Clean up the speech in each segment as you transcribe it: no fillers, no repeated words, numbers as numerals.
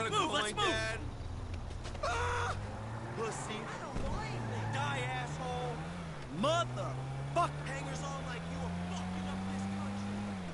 Let's move, let's move! Dad? Ah! Pussy. I don't know anything. Die, asshole. Motherfuck. Hangers on like you are fucking up this country.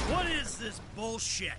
What is this bullshit?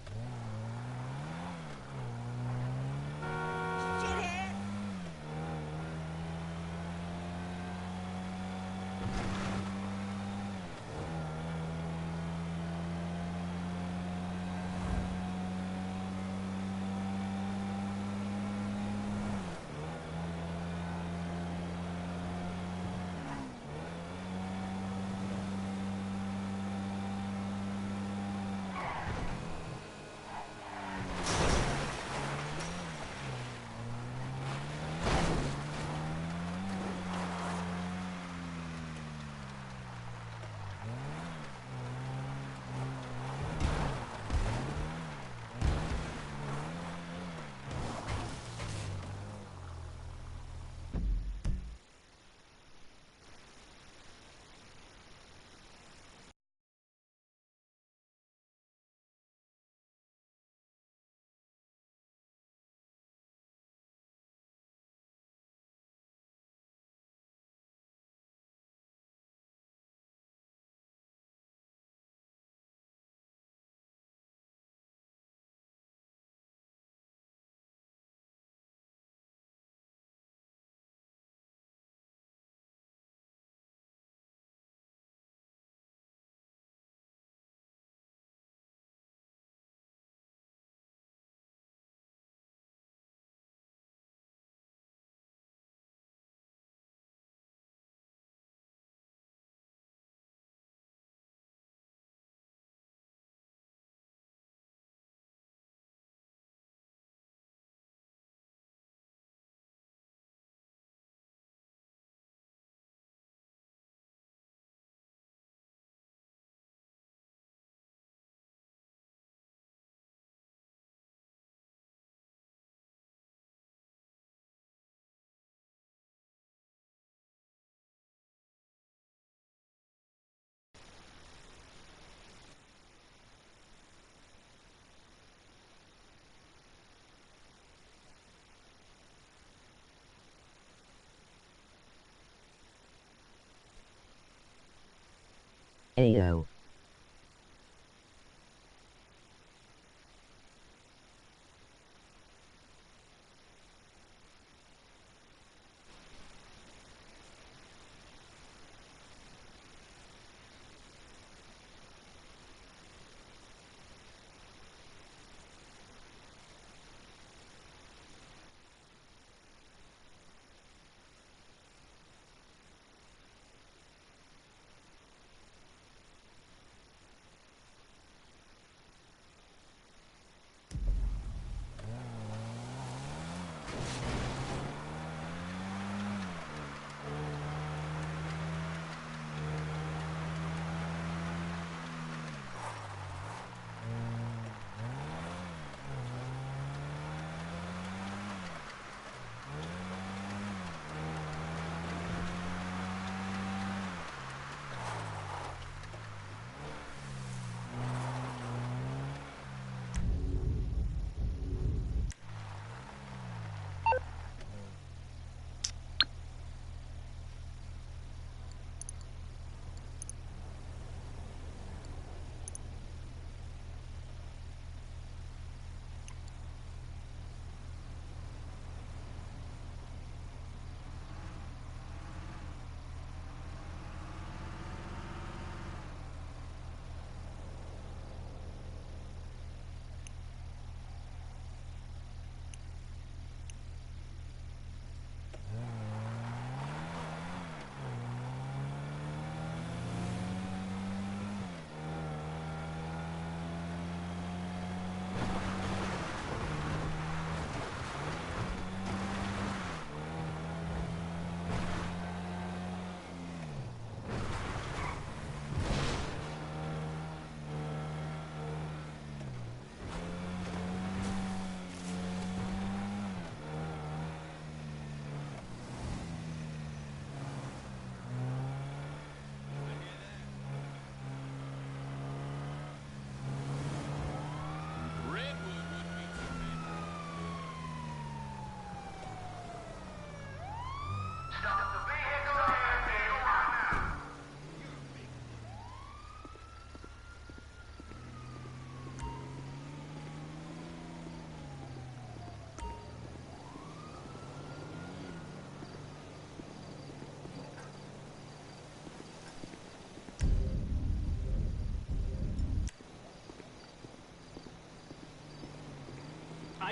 Ayo.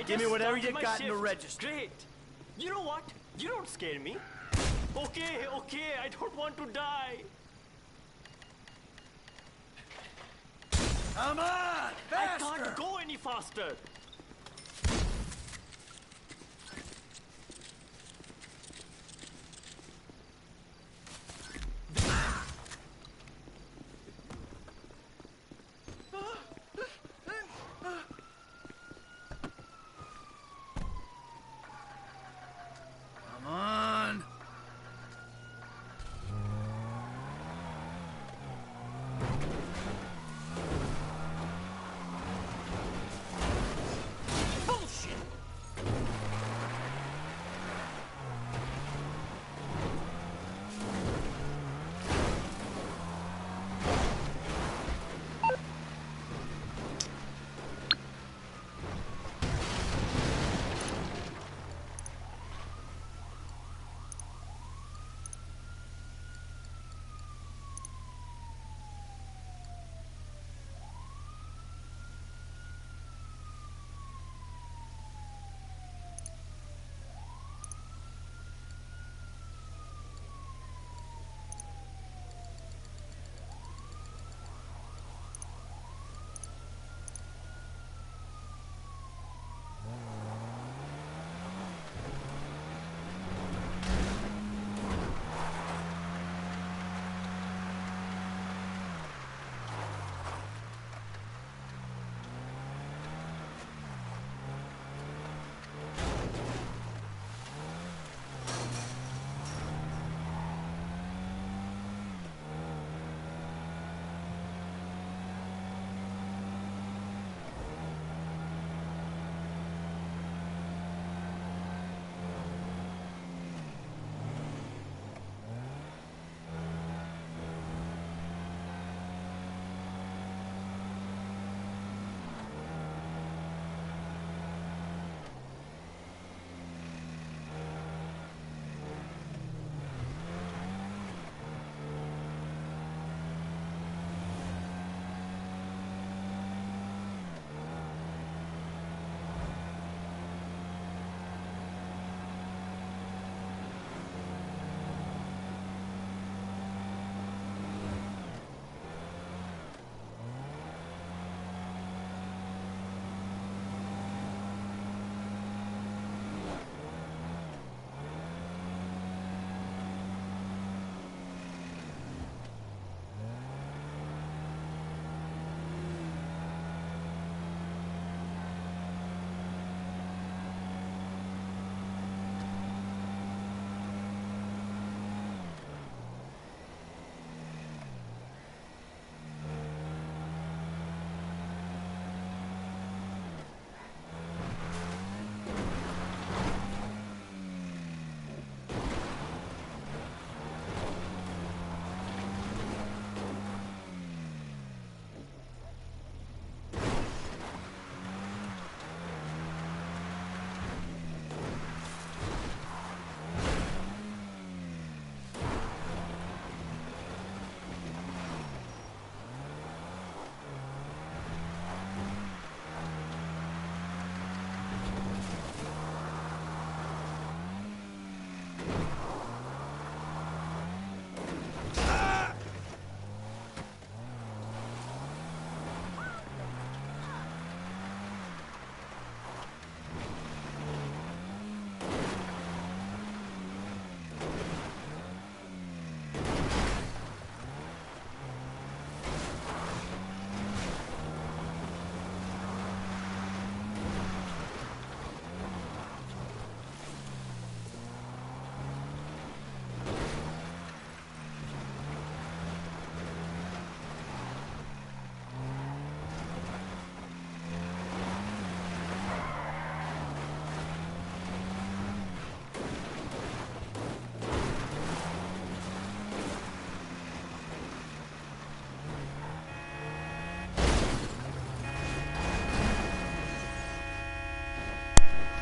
Give me whatever you my got in the shift. register. Great. You know what? You don't scare me. Okay, I don't want to die. Come on, faster! I can't go any faster. Come on. Bullshit!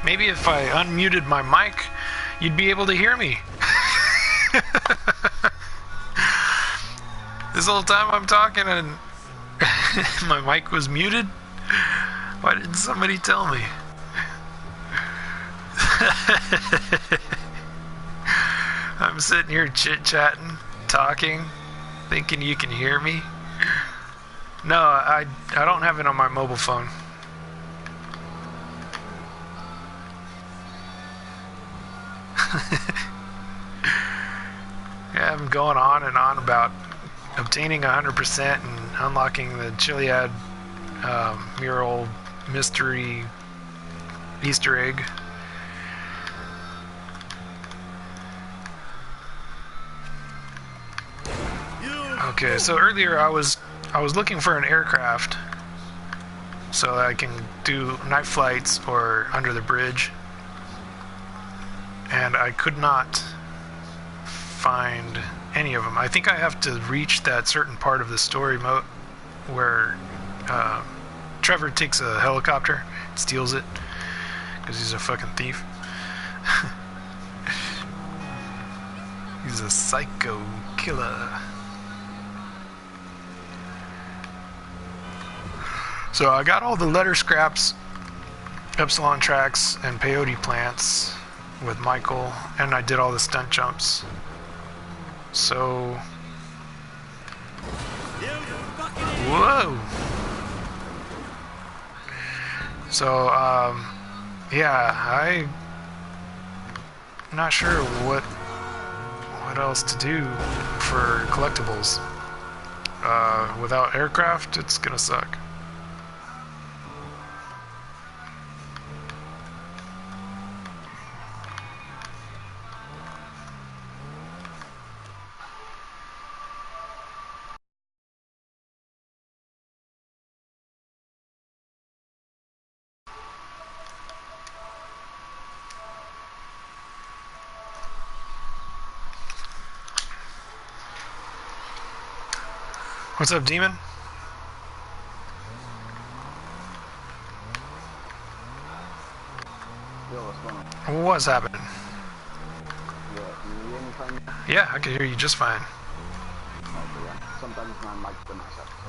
Maybe if I unmuted my mic, you'd be able to hear me. This whole time I'm talking and my mic was muted? Why didn't somebody tell me? I'm sitting here chit-chatting, talking, thinking you can hear me. No, I don't have it on my mobile phone. Yeah, I'm going on and on about obtaining 100% and unlocking the Chiliad mural mystery Easter egg. Okay, so earlier I was looking for an aircraft so that I can do night flights or under the bridge, and I could not find any of them. I think I have to reach that certain part of the story mode where Trevor takes a helicopter, steals it, because he's a fucking thief. He's a psycho killer. So I got all the letter scraps, Epsilon tracks, and peyote plants with Michael, and I did all the stunt jumps. So... Whoa! So, yeah, I'm not sure what else to do for collectibles. Without aircraft, it's gonna suck. What's up, Demon? Yo, what's going on? What's happening? Yeah, can you hear me fine? Yeah, I can hear you just fine. Okay, yeah. Sometimes my mic's been messed up, so...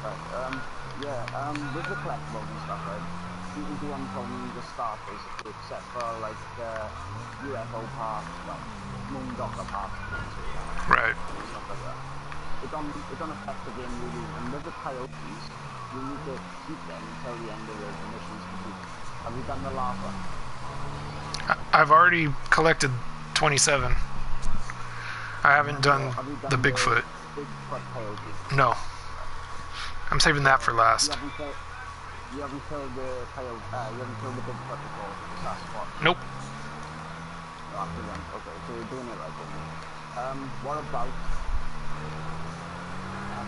Right, with the collectibles and stuff, right? You can do them from the start, basically, except for, like, UFO parts, well, Moondocker parts, Right. and stuff like that. It don't affect the game really, and with the coyotes, you need to keep them until the end of the mission's complete. Have you done the last one? I've already collected 27. I haven't done the Bigfoot. Bigfoot coyote? No. I'm saving that for last. You haven't killed the coyote, you haven't killed the Bigfoot before, the Sasquatch? Nope. After then, okay, so you're doing it right then. What about...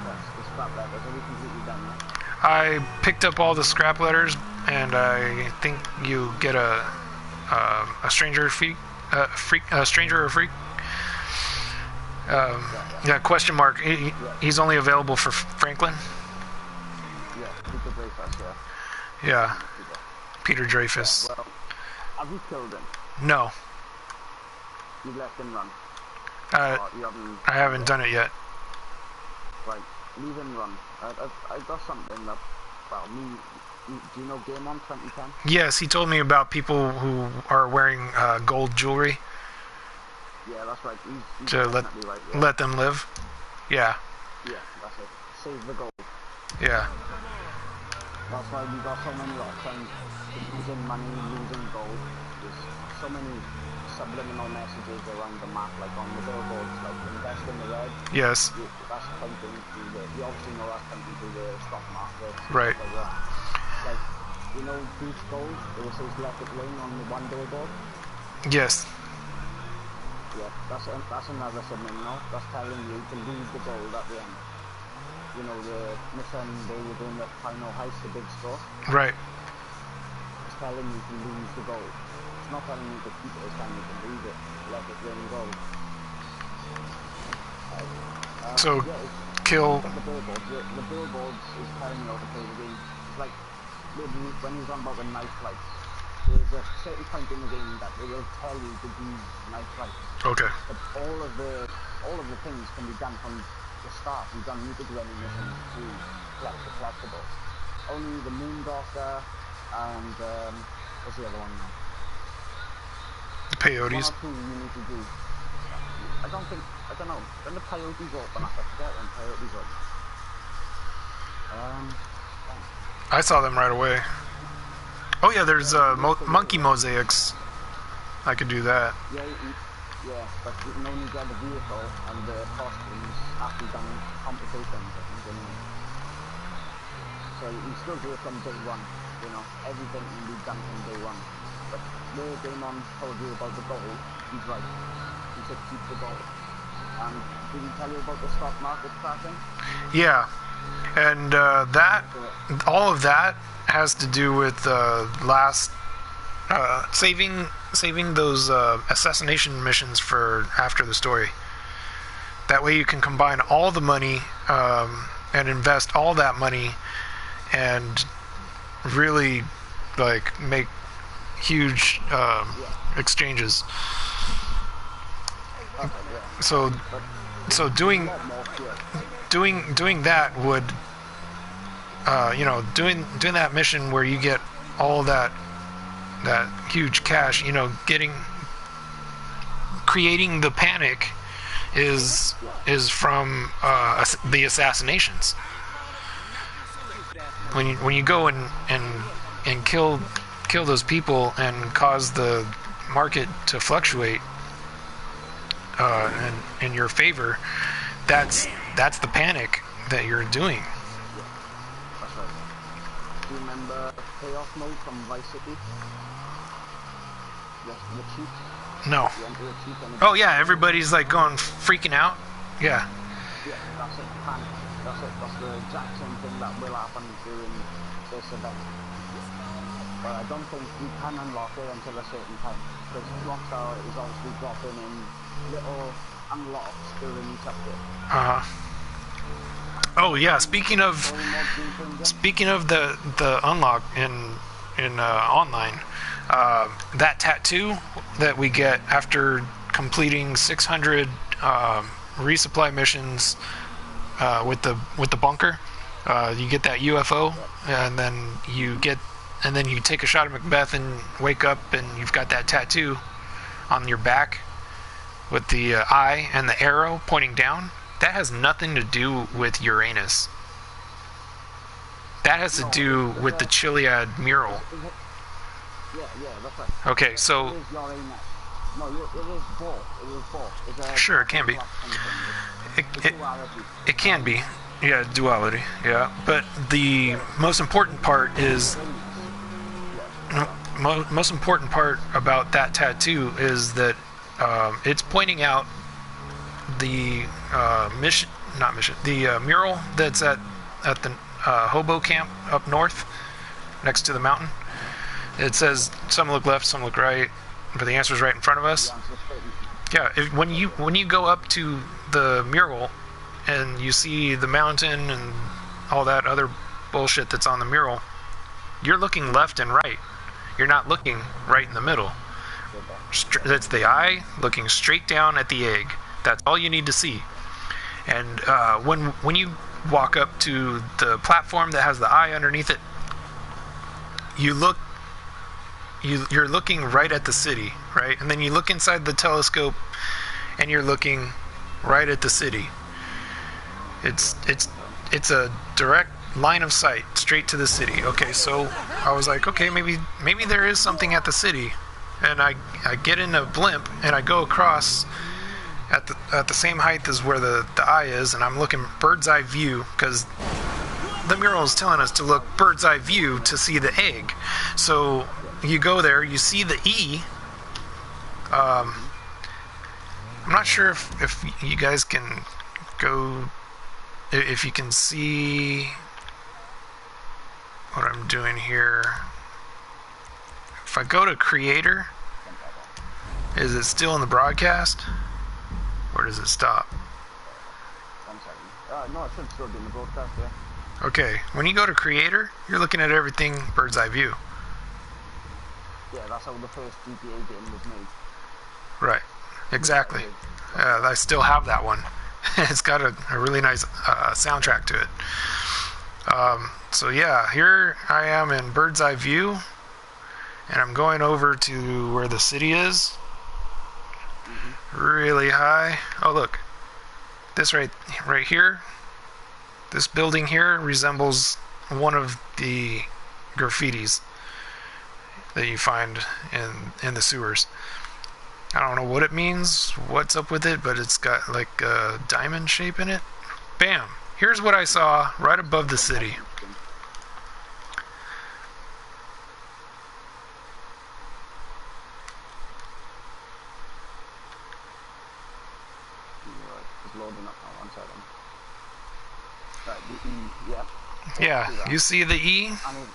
the scrap letters, are we completely done now? I picked up all the scrap letters, and I think you get a stranger freak, a stranger or freak. Yeah, question mark. He's only available for Franklin. Yeah, Peter Dreyfus, yeah. Yeah, Peter Dreyfus. Well, have you killed him? No. You let him run? I haven't done it yet. Right, leave him run. I got something that, well, do you know Game On 2010? Yes, he told me about people who are wearing gold jewelry. Yeah, that's right. He's to definitely right, yeah. let them live. Yeah. Yeah, that's it. Save the gold. Yeah. That's why we got so many options. Losing money, losing gold. There's so many subliminal messages around the map, like on the billboards, like invest in the red. Yes. That's pointing to you obviously know that's pointing to the stock market. Right. Like that. Like, you know, beach gold, it says let it rain on the one billboard. Yes. Yeah, that's another subliminal. That's telling you to lose the gold at the end. You know, the mission they were doing the final heist, the big store. Right. It's telling you to lose the gold. It's not telling you to keep it, it's telling you to lose it. Let it rain gold. So, yeah, kill... the billboards. The billboards is telling you how to play the game. It's like, when you're talking about the night flights, there's a certain point in the game that it will tell you to do night flights. Okay. But all of the things can be done from the start. You don't need to do any missions to collect the collectibles. Only the Moondocker and what's the other one now? peyotes. or two you need to do. I don't know. When the peyotes open up, I forget when peyotes open. I saw them right away. Oh yeah, there's monkey mosaics. I could do that. Yeah, but you can only get the vehicle and the costumes after you've done competitions, I think, anyway. So you can still do it from day one, you know, everything can be done from day one. But the Damon told you about the gold, he's right. He said keep the gold. And did he tell you about the stock market crashing? Yeah, and all of that has to do with saving those assassination missions for after the story. That way you can combine all the money and invest all that money and really like make huge exchanges. So doing that would doing that mission where you get all that huge cash, creating the panic is from the assassinations. When you go and kill those people and cause the market to fluctuate in your favor, that's the panic that you're doing. That's right. Do you remember Chaos Mode from Vice City? The cheat? No. Oh yeah, everybody's like going freaking out. Yeah. Yeah, that's it. Panic. That's it. That's the exact same thing that will happen during this event. But I don't think you can unlock it until a certain time, because Rockstar is obviously dropping in little unlocks during each update. Oh yeah. Speaking of the unlock in online, that tattoo that we get after completing 600 resupply missions with the bunker, you get that UFO, and then you take a shot at Macbeth and wake up and you've got that tattoo on your back with the eye and the arrow pointing down. That has nothing to do with Uranus. That has to do with the Chiliad mural. Yeah, that's right. Okay, so... It is Uranus. No, it is both. Sure, it can be. It can be. Yeah, duality. Yeah, but the most important part is... most important part about that tattoo is that it's pointing out the mural that's at the hobo camp up north next to the mountain. It says some look left, some look right, but the answer's right in front of us. Yeah, when you go up to the mural and you see the mountain and all that other bullshit that's on the mural, you're looking left and right. You're not looking right in the middle. That's the eye looking straight down at the egg. That's all you need to see. And when you walk up to the platform that has the eye underneath it, you're looking right at the city, right? And then you look inside the telescope and you're looking right at the city. It's a direct line of sight straight to the city. Okay, so I was like, okay, maybe there is something at the city. And I get in a blimp and I go across at the same height as where the eye is, and I'm looking bird's eye view, because the mural is telling us to look bird's eye view to see the egg. So you go there, you see the E. I'm not sure if you guys can go, if you can see what I'm doing here. If I go to creator, is it still in the broadcast? Or does it stop? 1 second. No, it should still be in the broadcast, yeah. Okay, when you go to creator, you're looking at everything bird's eye view. Yeah, that's how the first GTA game was made. Right, exactly. I still have that one. It's got a really nice soundtrack to it. So yeah, here I am in bird's eye view, and I'm going over to where the city is. really high. Oh, look. This right here, this building here resembles one of the graffitis that you find in the sewers. I don't know what it means, what's up with it, but it's got like a diamond shape in it. Bam! Here's what I saw right above the city. It's loading up now, 1 second. Right, the E, yeah. Yeah, you see the E? I mean,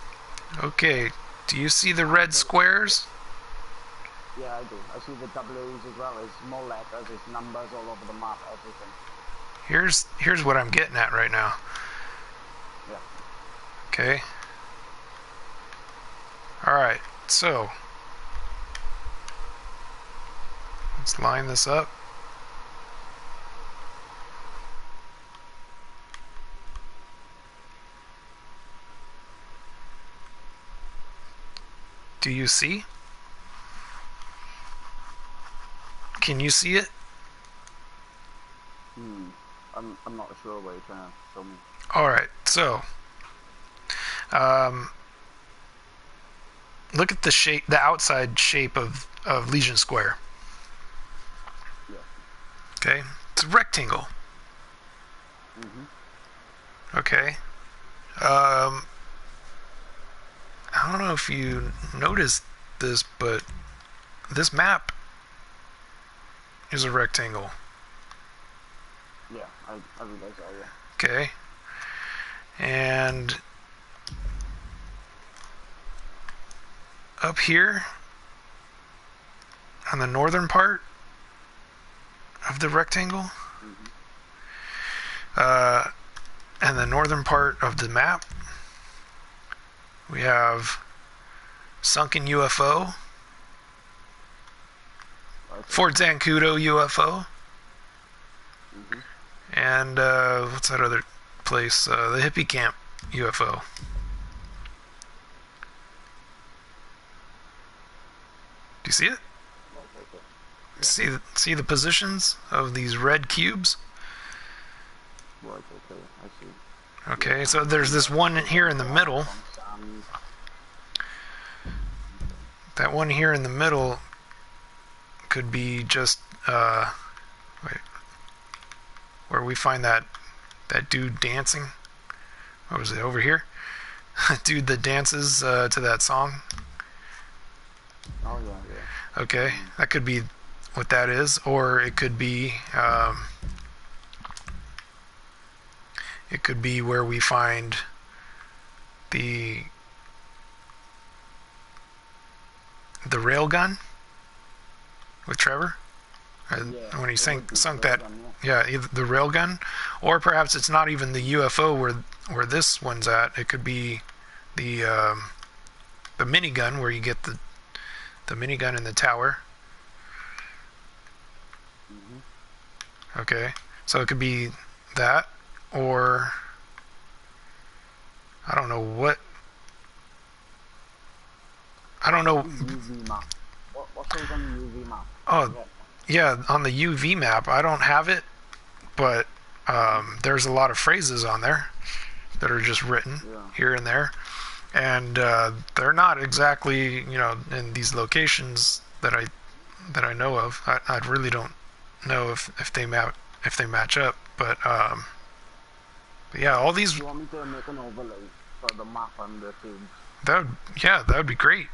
Okay, do you see the red squares? yeah, I do. I see the W's as well. There's more letters, there's numbers all over the map, everything. Here's what I'm getting at right now. Yeah. Okay. Alright, so let's line this up. Do you see? Can you see it? I'm not sure what you're trying to show me. Alright, so look at the shape, the outside shape of Legion Square. Yeah. Okay, it's a rectangle. Okay. I don't know if you noticed this, but this map is a rectangle. Yeah, I realize that, yeah. Okay. And up here on the northern part of the rectangle, and the northern part of the map, we have sunken UFO, Fort Zancudo UFO, and what's that other place? The hippie camp UFO. Do you see it? See the positions of these red cubes? Right, okay, I see. Okay, so there's this one here in the middle. That one here in the middle could be just wait, where we find that dude dancing. What was it, over here? Dude that dances to that song. Oh, yeah. Okay, that could be what that is, or it could be where we find the railgun with Trevor when he sunk that. Yeah, either the railgun, or perhaps it's not even the UFO where this one's at. It could be the minigun, where you get the minigun in the tower. Okay, so it could be that, or I don't know what. I don't know. UV map. What shows on the UV map? Oh, yeah, on the UV map, I don't have it, but there's a lot of phrases on there that are just written here and there, and they're not exactly, in these locations that I know of. I really don't know if they match up, but yeah, all these. Do you want me to make an overlay for the map and the tubes? That would be great,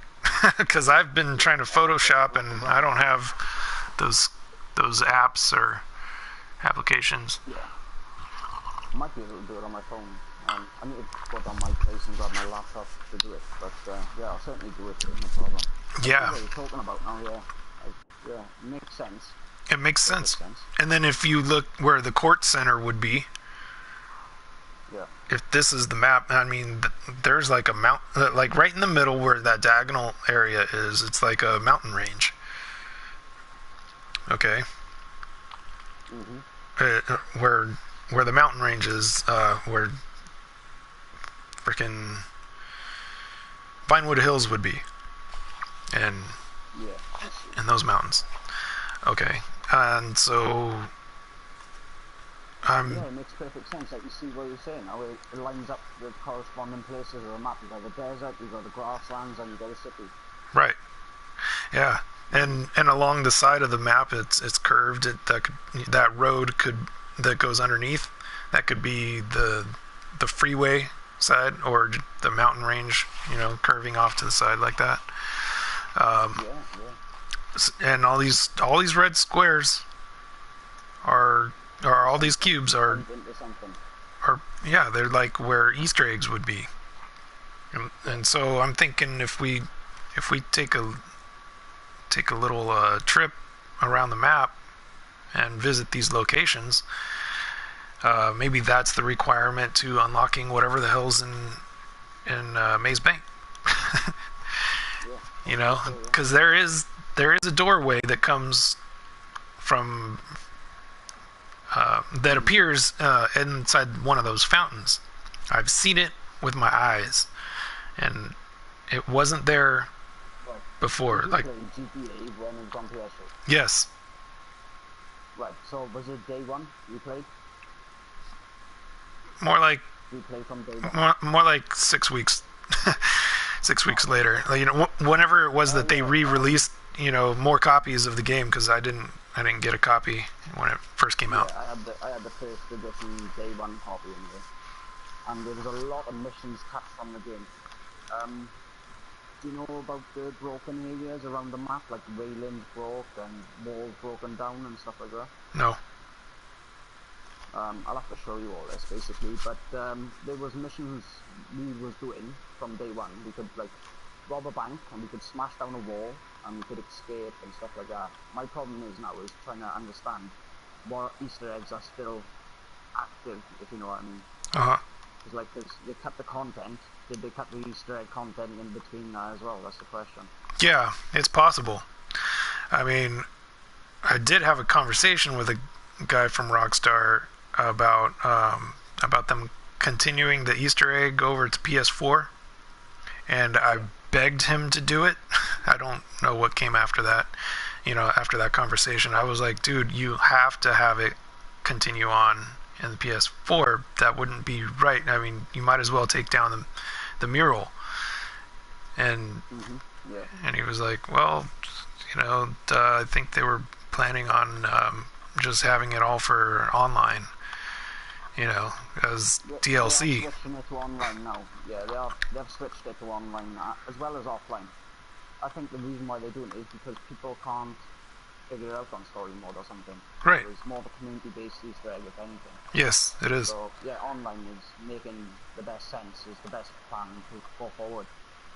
because I've been trying to Photoshop and I don't have those apps or applications. Yeah, I might be able to do it on my phone. I need to go down my place and grab my laptop to do it, but yeah, I'll certainly do it. No problem. Yeah. What you're talking about now, yeah, makes sense. It makes sense. And then if you look where the court center would be, if this is the map, I mean, there's like a mountain, like right in the middle where that diagonal area is. It's like a mountain range. Okay. Where the mountain range is, where frickin' Vinewood Hills would be, and those mountains. Okay. And so Yeah, it makes perfect sense. Like, you see what you're saying now, it lines up with corresponding places of the map. You've got the desert, you've got the grasslands, and you've got the city. right, yeah, and along the side of the map, it's curved. That road that goes underneath, that could be the freeway side or the mountain range, curving off to the side like that. And all these red squares are all these cubes are yeah, they're like where Easter eggs would be. And so I'm thinking if we take a little trip around the map and visit these locations, maybe that's the requirement to unlocking whatever the hell's in Maze Bank. Because there is a doorway that comes from that appears inside one of those fountains. I've seen it with my eyes, and it wasn't there before. Like GTA when it was on PS3. Yes. Right. So was it day one you played? More like. You played from day one. More like 6 weeks. 6 weeks later, whenever it was that they re-released, more copies of the game, because I didn't get a copy when it first came out. I had the first edition day one copy in there, and there was a lot of missions cut from the game. Do you know about the broken areas around the map, like railings broke and walls broken down and stuff like that? No. I'll have to show you all this basically, but there was missions we was doing from day one. We could like rob a bank and we could smash down a wall and we could escape and stuff like that. My problem is now is trying to understand what Easter eggs are still active, if you know what I mean. Because like they cut the content. Did they cut the Easter egg content in between that as well? That's the question. Yeah, it's possible. I mean, I did have a conversation with a guy from Rockstar about them continuing the Easter egg over to PS4, and I begged him to do it. I don't know what came after that. After that conversation, I was like, dude, you have to have it continue on in the PS4. That wouldn't be right. I mean, you might as well take down the mural. And and he was like, well, I think they were planning on just having it all for online, as DLC. They are switching it to online now. Yeah, they've switched it to online as well as offline. I think the reason why they're doing it is because people can't figure it out on story mode or something. Right. So it's more of a community-based Easter egg, if anything. Yes, it is. So yeah, online is making the best sense, is the best plan to go forward.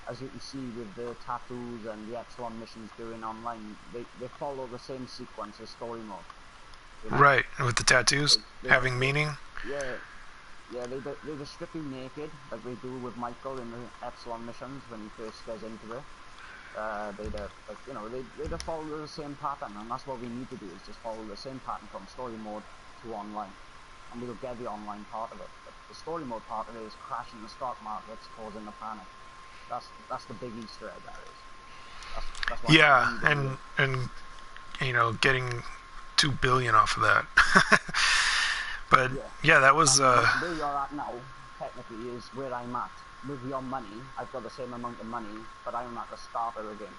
As you can see with the tattoos and the Epsilon missions doing online, they follow the same sequence as story mode. Right, with the tattoos having meaning. Yeah, they just strip you naked, like they do with Michael in the Epsilon missions when he first gets into it. They follow the same pattern, and that's what we need to do, is just follow the same pattern from story mode to online, and we'll get the online part of it. But the story mode part of it is crashing the stock markets, causing the panic. That's the big Easter egg, that is. That's what and getting 2 billion off of that. But yeah, that was where you're at now technically is where I'm at. With your money, I've got the same amount of money, but I'm at the starter again.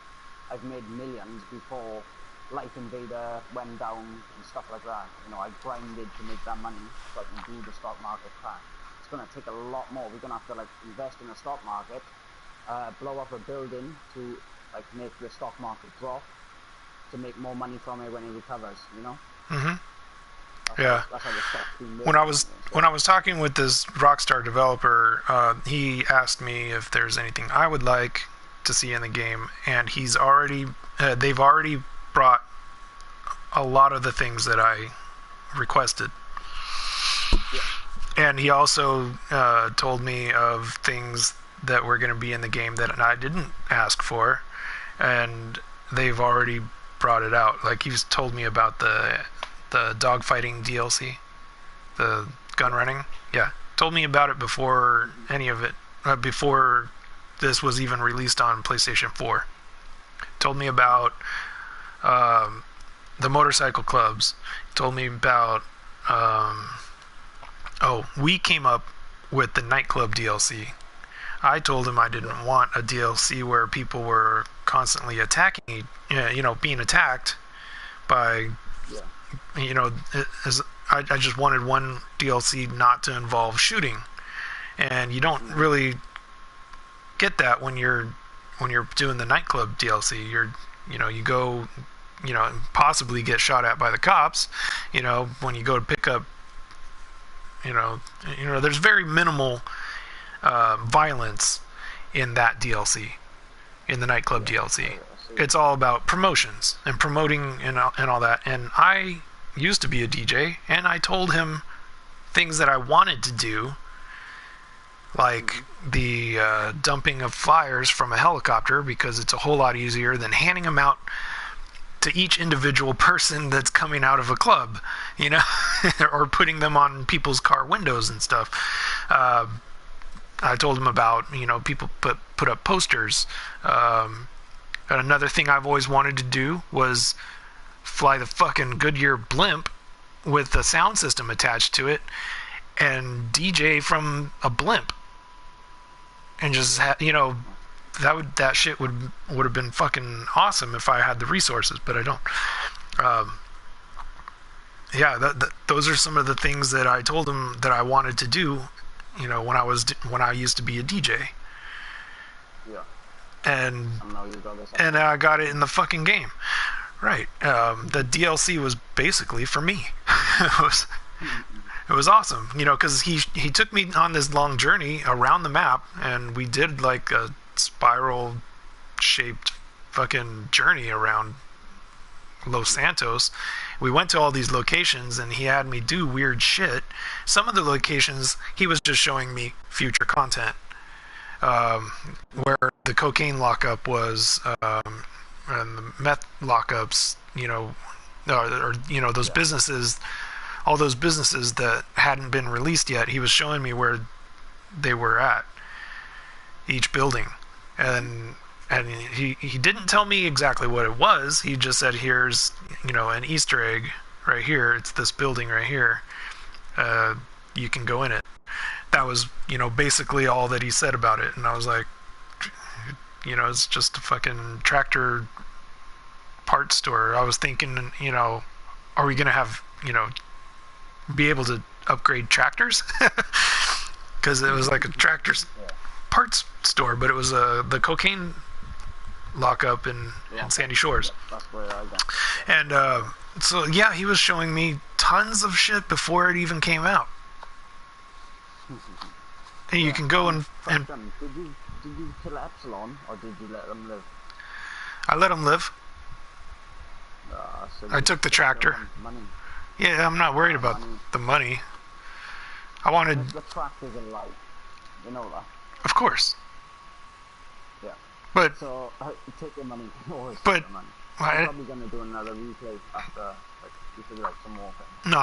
I've made millions before Life Invader went down and stuff like that. I grinded to make that money so I can do the stock market crash. It's gonna take a lot more. We're gonna have to invest in the stock market, blow up a building to make the stock market drop to make more money from it when it recovers. Yeah. When I was talking with this Rockstar developer, he asked me if there's anything I would like to see in the game, and they've already brought a lot of the things that I requested. Yeah. And he also told me of things that were going to be in the game that I didn't ask for, and they've already brought it out. Like, he's told me about the dogfighting DLC, the gun running. Yeah, told me about it before any of it, before this was even released on PlayStation 4. Told me about the motorcycle clubs. He told me about. We came up with the nightclub DLC. I told him I didn't want a DLC where people were constantly attacking, being attacked by, I just wanted one DLC not to involve shooting, and you don't really get that when you're doing the nightclub DLC. You go, and possibly get shot at by the cops, when you go to pick up, there's very minimal violence in that DLC, in the nightclub DLC. It's all about promotions and promoting and all that. And I used to be a DJ, and I told him things that I wanted to do, like the dumping of flyers from a helicopter, because it's a whole lot easier than handing them out to each individual person that's coming out of a club, or putting them on people's car windows and stuff. I told him about, people put up posters. Another thing I've always wanted to do was fly the fucking Goodyear blimp with a sound system attached to it and DJ from a blimp. And just, that shit would have been fucking awesome if I had the resources, but I don't. Those are some of the things that I told him that I wanted to do, when I used to be a DJ. Yeah. And I got it in the fucking game. Right. The DLC was basically for me. It was awesome, because he took me on this long journey around the map, and we did like a spiral shaped fucking journey around Los Santos. We went to all these locations, and he had me do weird shit. Some of the locations he was just showing me future content, where the cocaine lockup was, and the meth lockups, those businesses, all those businesses that hadn't been released yet. He was showing me where they were at, each building, and he didn't tell me exactly what it was. He just said, here's, an Easter egg right here. It's this building right here. You can go in it. That was, basically all that he said about it. And I was like, it's just a fucking tractor parts store. I was thinking, are we going to have, be able to upgrade tractors? Because it was like a tractor's parts store, but it was the cocaine lockup in Sandy Shores. That's where I got. And he was showing me tons of shit before it even came out. And you can go and Did you kill Epsilon, or did you let them live? I let him live. So I took the tractor. Money. Yeah, I'm not worried about the money. I wanted. The tractor's a light. You know that. Of course. Yeah. But. So take your money. Always but. Take your money. I'm probably gonna do another replay after, you feel like some more things. No,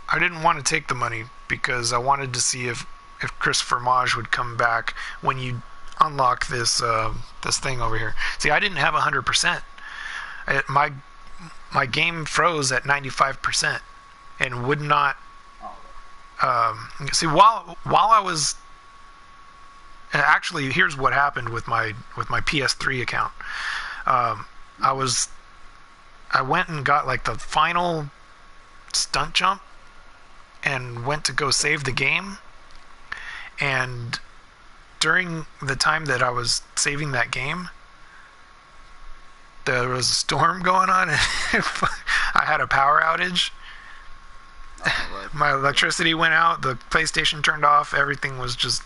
I didn't want to take the money because I wanted to see if Christopher Maj would come back when you unlock this this thing over here. See, I didn't have 100%. My game froze at 95% and would not. See, while I was actually, here's what happened with my PS3 account. I went and got like the final stunt jump and went to go save the game, and during the time that I was saving that game, there was a storm going on and I had a power outage. My electricity went out, the PlayStation turned off, everything was just,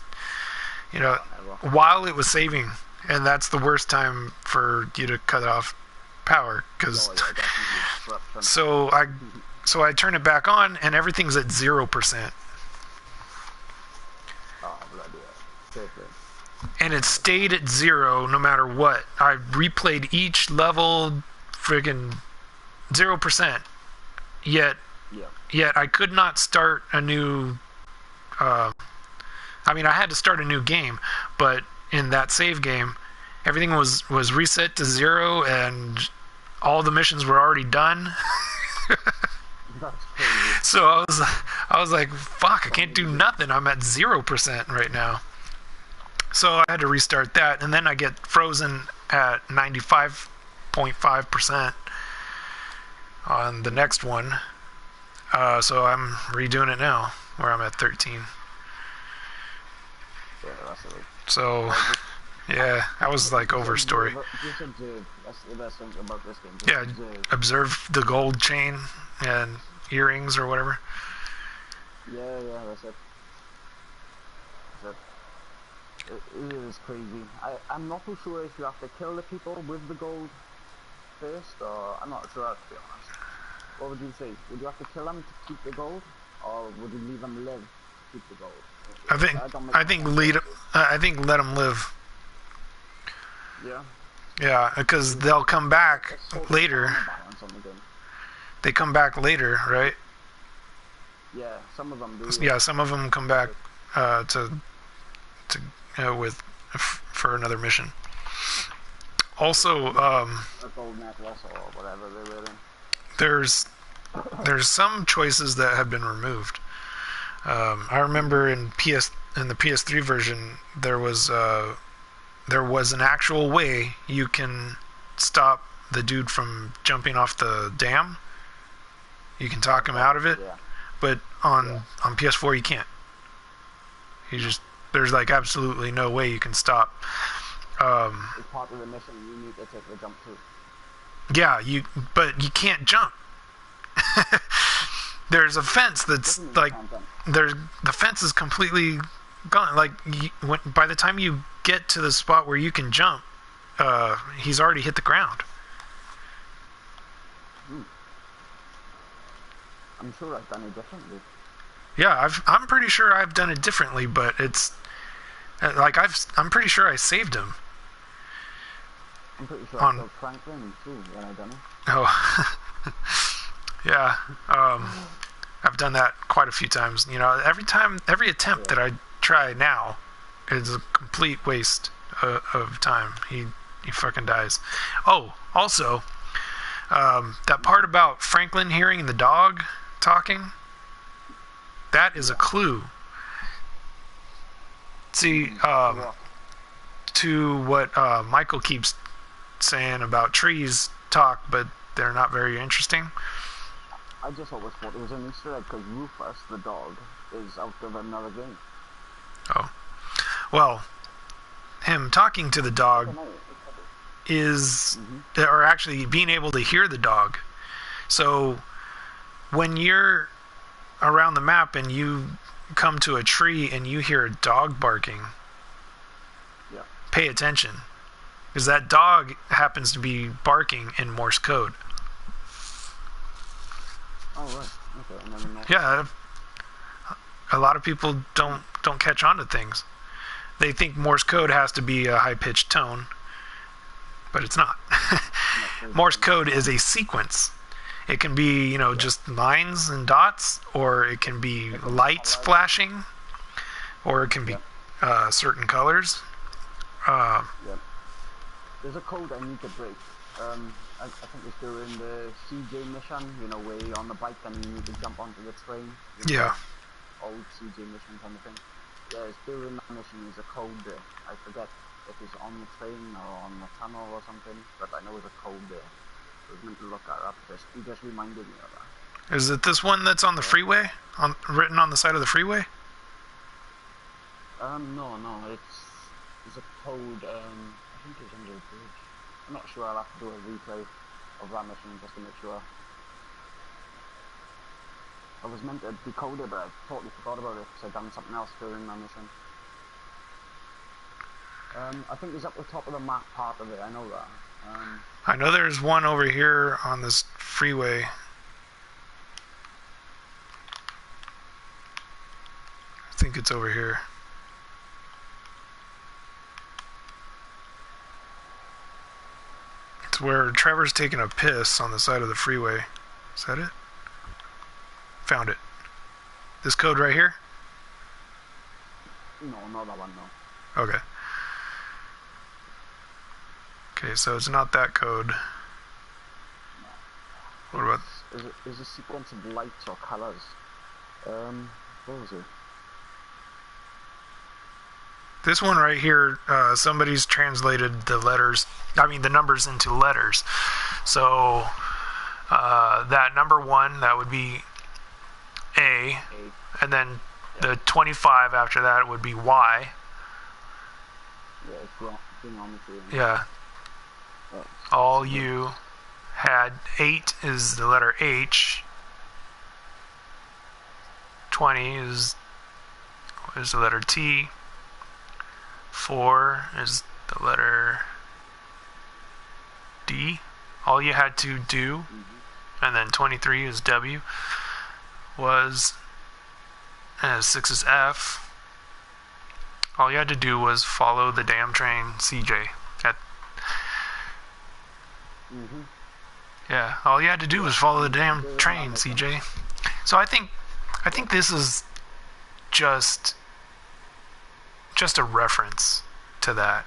while it was saving, and that's the worst time for you to cut off power, because so I turn it back on and everything's at 0%. And it stayed at 0 no matter what. I replayed each level friggin' 0%. Yet I could not start a new I had to start a new game, but in that save game everything was reset to 0, and all the missions were already done. That's crazy. So I was like, fuck, I can't do nothing. I'm at 0% right now. So I had to restart that, and then I get frozen at 95.5% on the next one. So I'm redoing it now, where I'm at 13. Yeah, that's it. So, yeah, I was like over story. Just observe. That's the best thing about this game. Just Yeah, observe. the gold chain and earrings or whatever. Yeah, that's it. That's it. It is crazy. I'm not too sure if you have to kill the people with the gold first, or I'm not sure, to be honest. What would you say? Would you have to kill them to keep the gold, or would you leave them live to keep the gold? I think let them live. Yeah. Yeah, because they'll come back later. They come back later, right? Yeah, some of them do. Yeah, some of them come back for another mission. Also, a gold necklace or whatever they were in. there's some choices that have been removed. I remember in the PS3 version there was an actual way you can stop the dude from jumping off the dam. You can talk him out of it, but on PS4 you can't. There's like absolutely no way you can stop. It's part of the mission. You need to take the jump too. Yeah, but you can't jump. There's a fence that's like the fence is completely gone. Like by the time you get to the spot where you can jump, he's already hit the ground. I'm sure I've done it differently. Yeah, I'm pretty sure I've done it differently, but it's like I'm pretty sure I saved him. I'm pretty sure I killed Franklin too when I done it. Oh, yeah. I've done that quite a few times. You know, every attempt that I try now is a complete waste of time. He fucking dies. Oh, also, that part about Franklin hearing the dog talking, that is a clue. See, to what Michael keeps saying about trees talk, but they're not very interesting. I just always thought it was an Easter egg because Rufus, the dog, is out of another game. Oh. Well, him talking to the dog is, or actually being able to hear the dog. So, when you're around the map and you come to a tree and you hear a dog barking, pay attention. Because that dog happens to be barking in Morse code. Oh, right. Okay, I never know. Yeah, a lot of people don't catch on to things. They think Morse code has to be a high-pitched tone, but it's not. Morse code is a sequence. It can be, just lines and dots, or it can be lights flashing, or it can be certain colors. There's a code I need to break. I think it's during the CJ mission, where you're on the bike and you need to jump onto the train. Yeah. Old CJ mission kind of thing. Yeah, it's during that mission there's a code there. I forget if it's on the train or on the tunnel or something, but I know there's a code there. I was meant to look that up. You just reminded me of that. Is it this one that's on the freeway? Written on the side of the freeway? No. It's a code, I think it's under a bridge. I'm not sure, I'll have to do a replay of that mission just to make sure. I was meant to decode it, but I totally forgot about it because I'd done something else during my mission. I think it's up the top of the map part of it, I know that. I know there's one over here on this freeway. I think it's over here. It's where Trevor's taking a piss on the side of the freeway. Is that it? Found it. This code right here? No, not that one, no. Okay. Okay, so it's not that code. What about is a sequence of lights or colors. What was it? this one right here? Somebody's translated the numbers into letters. So that number 1, that would be A, and then the 25 after that would be Y. Yeah, geometry. Yeah. All U had 8 is the letter H. 20 is the letter T. 4 is the letter D. All you had to do, and then 23 is W, was, and 6 is F. All you had to do was follow the damn train, CJ. Yeah, all you had to do was follow the damn train, CJ. So I think this is just a reference to that.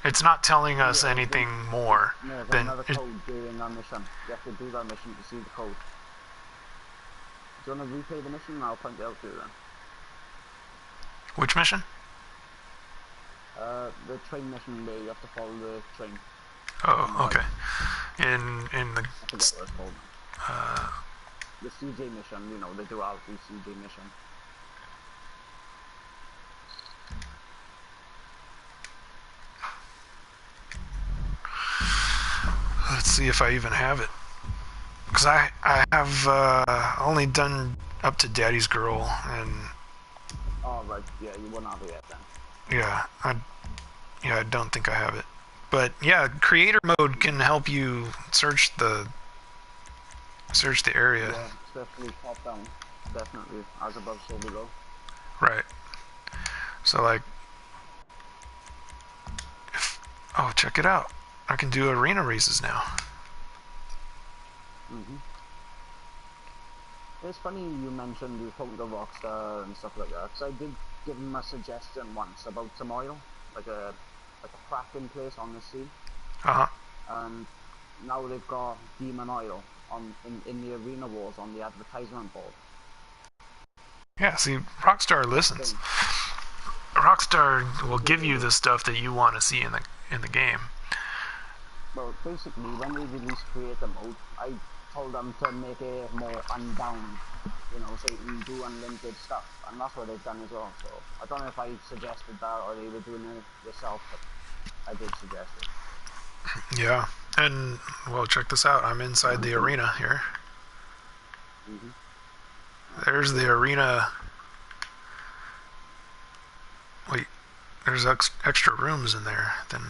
It's not telling us anything more than another code during that mission. You have to do that mission to see the code. Do you want to replay the mission and I'll point it out to you then? Which mission? The train mission where you have to follow the train. Oh, okay. In the I forget what it's called. The CJ mission, you know, the duality CJ mission. let's see if I even have it, because I have only done up to Daddy's Girl, and oh right, yeah, you won't have it yet then. yeah, I don't think I have it. But yeah, creator mode can help you search the area. Yeah, especially top down, definitely, as above so below. Right. So like, oh, check it out. I can do arena races now. It's funny you mentioned you talked to Rockstar and stuff like that, because I did give them a suggestion once about some oil, like a cracking place on the sea. And now they've got demon oil in the arena wars on the advertisement board. Yeah, see, Rockstar listens. Rockstar will give you the stuff that you want to see in the game. Well, basically, when we released creator mode, I told them to make it more unbound, you know, so you can do unlimited stuff, and that's what they've done as well. So I don't know if I suggested that or they were doing it themselves, but I did suggest it. Yeah, and well, check this out. I'm inside the arena here. There's the arena. Wait, there's extra rooms in there. Then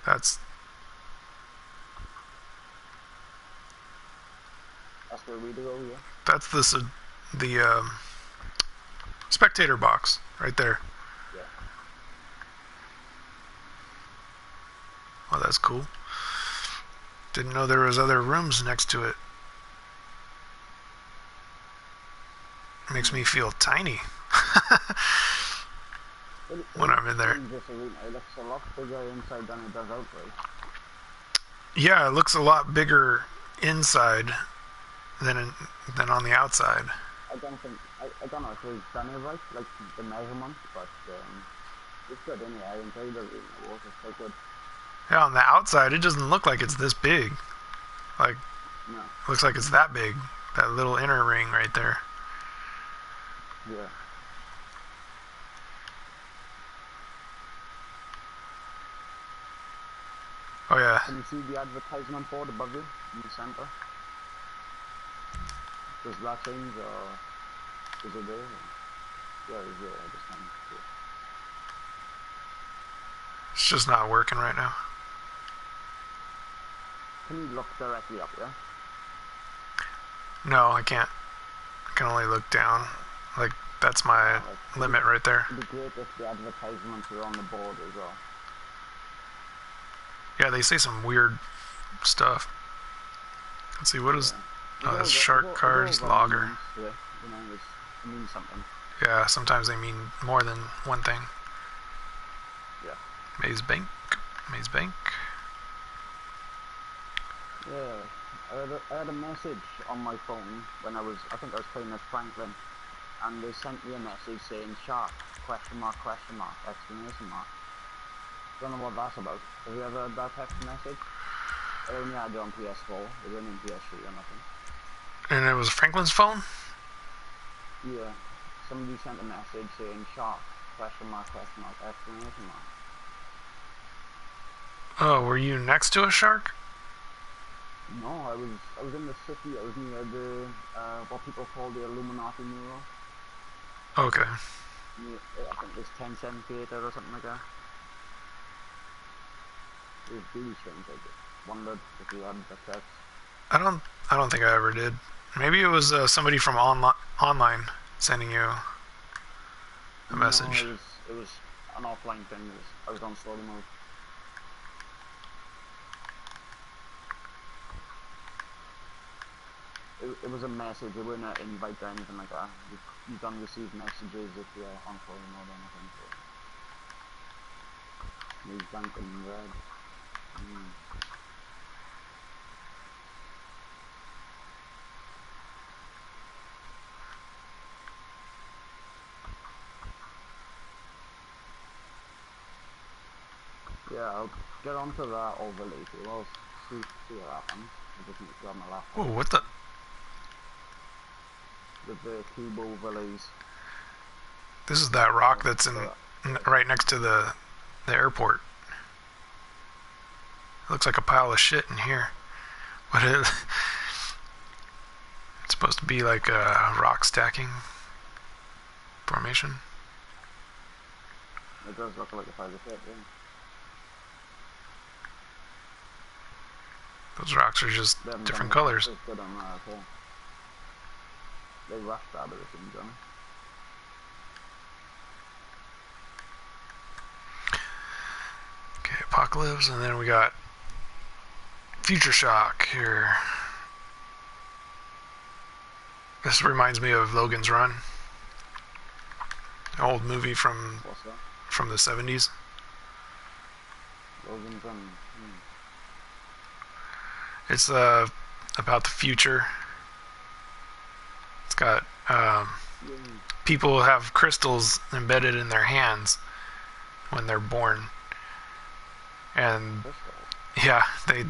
that's where we go, yeah. That's the spectator box right there. Yeah. Oh, that's cool. Didn't know there was other rooms next to it. Makes me feel tiny when I'm in there. It looks a lot bigger inside than it does outside. Yeah, it looks a lot bigger inside than on the outside. I don't know if they've done it right, like the measurements, but it's good anyway. I enjoyed it. It was so good. Yeah, on the outside, it doesn't look like it's this big. Like, no. It looks like it's that big. That little inner ring right there. Yeah. Oh yeah. Can you see the advertisement board above you in the center? Does that change or is it there? Yeah, it's there. I just can't see it. It's just not working right now. Can you look directly up, yeah? No, I can't. I can only look down. Like, that's my limit right there. It'd be great if the advertisements were on the board as well. Yeah, they say some weird stuff. Let's see, what is... Oh, that's Shark Cars Logger. Yeah, you know, it means something. Yeah, sometimes they mean more than one thing. Yeah. Maze Bank. Maze Bank. Yeah. I had a message on my phone when I think I was playing as Franklin, and they sent me a message saying shark, question mark, exclamation mark. Don't know what that's about. Have you ever had that text message? I only had it on PS4, it wasn't in PS3 or nothing. And it was Franklin's phone? Yeah. Somebody sent a message saying shark, question mark, exclamation mark. Oh, were you next to a shark? No, I was in the city. I was near the what people call the Illuminati mural. Okay. I think it's 1078 or something like that. It was really strange. I just wondered if you had the text. I don't I don't think I ever did. Maybe it was somebody from online sending you a No, message. it was an offline thing. I was on story mode. It was a message. It wasn't an invite or anything like that. You don't receive messages if you're on story mode or anything. So. News Duncan Red. Mm. Yeah, I'll get onto that overlay too. I'll see what happens. I just need to grab my laptop Whoa, a what the? second. With the cube overlays. This is that rock I'll that's get in that. right next to the airport. It looks like a pile of shit in here. What is? It's supposed to be like a rock stacking formation. It does look like a pile of shit, yeah. Those rocks are just They haven't done different the colors. textures good on that at all. They rushed that, but it seems done. Okay, Apocalypse, and then we got Future Shock here. This reminds me of Logan's Run, an old movie from What's that? the 70s. Logan's Run. It's about the future. It's got Yeah. people have crystals embedded in their hands when they're born, and Crystal. yeah, they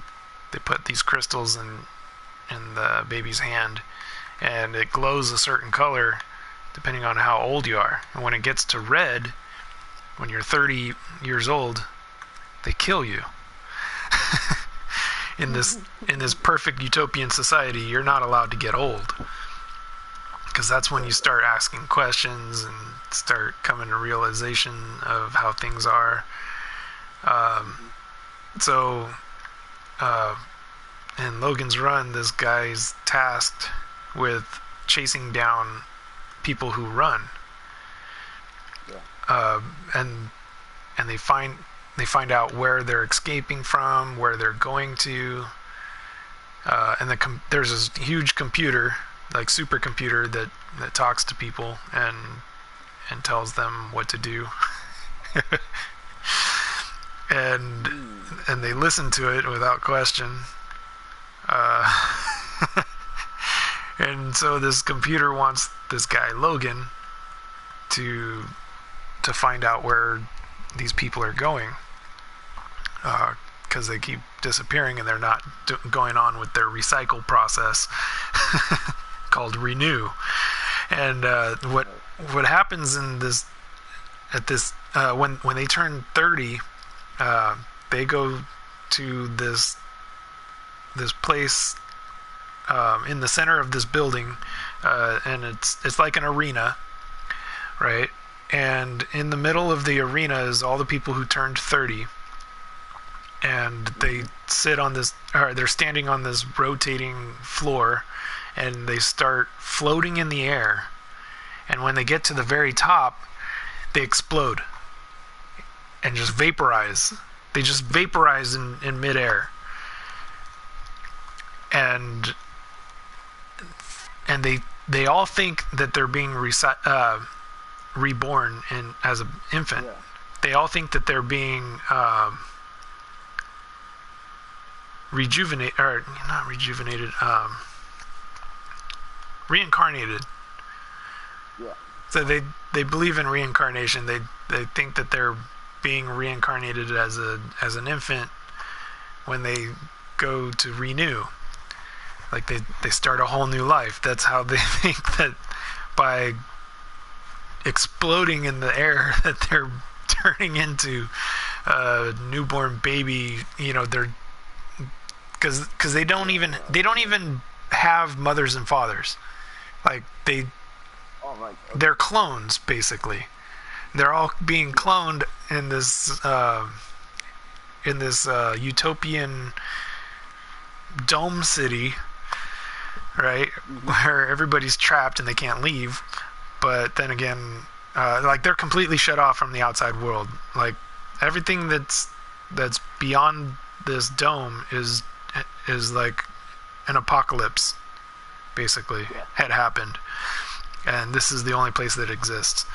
put these crystals in the baby's hand, and it glows a certain color depending on how old you are. And when it gets to red, when you're 30 years old, they kill you. in this perfect utopian society, you're not allowed to get old, because that's when you start asking questions and start coming to realization of how things are. So in Logan's Run, this guy's tasked with chasing down people who run, Yeah. and they find out where they're escaping from, where they're going to, and there's this huge computer, like supercomputer, that talks to people and tells them what to do, and they listen to it without question. And so this computer wants this guy Logan to find out where these people are going, because they keep disappearing and they're not going on with their recycle process called renew. And what happens in this when they turn 30, they go to this place in the center of this building, and it's like an arena, right? And in the middle of the arena is all the people who turned 30, and they sit on this, or they're standing on this rotating floor, and they start floating in the air. And when they get to the very top, they explode and just vaporize. They just vaporize in midair. And they all think that they're being reborn as an infant. Yeah. They all think that they're being rejuvenate, or not rejuvenated, reincarnated. Yeah. So they believe in reincarnation. They think that they're being reincarnated as an infant when they go to renew. Like they start a whole new life. That's how they think that by exploding in the air that they're turning into a newborn baby. You know, they're because they don't even have mothers and fathers. Like they're clones basically. They're all being cloned in this utopian dome city, right? Where everybody's trapped and they can't leave. But then again, like they're completely shut off from the outside world. Like everything that's beyond this dome is like an apocalypse, basically, had happened, and this is the only place that exists.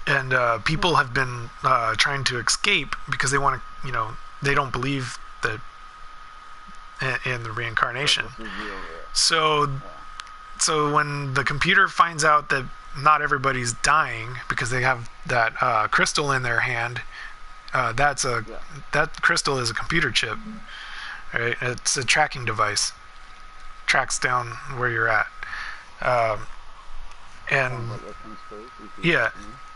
And people have been trying to escape because they want to, you know, they don't believe that in the reincarnation. So when the computer finds out that not everybody's dying because they have that crystal in their hand, that crystal is a computer chip, right? It's a tracking device, tracks down where you're at, and yeah,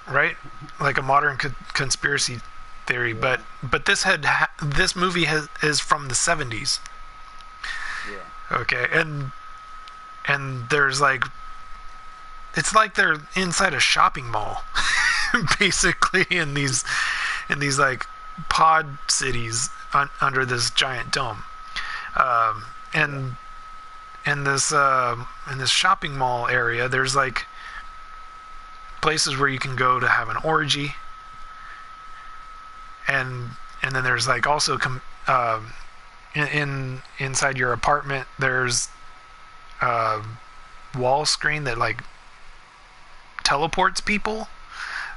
right, like a modern conspiracy theory. But this movie is from the 70s. Okay, and there's like, it's like they're inside a shopping mall, basically, in these like pod cities under this giant dome, and in this shopping mall area, there's like places where you can go to have an orgy, and then there's like also inside your apartment there's a wall screen that like teleports people,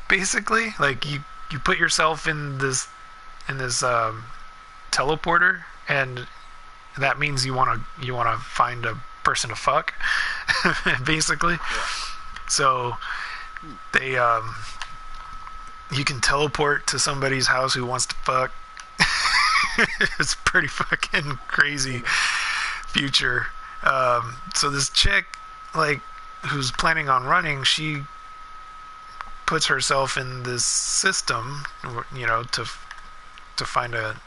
basically. Like you put yourself in this teleporter, and that means you want to find a person to fuck, basically. So they you can teleport to somebody's house who wants to fuck. It's pretty fucking crazy future. So this chick, like, who's planning on running, she puts herself in this system, you know, to find a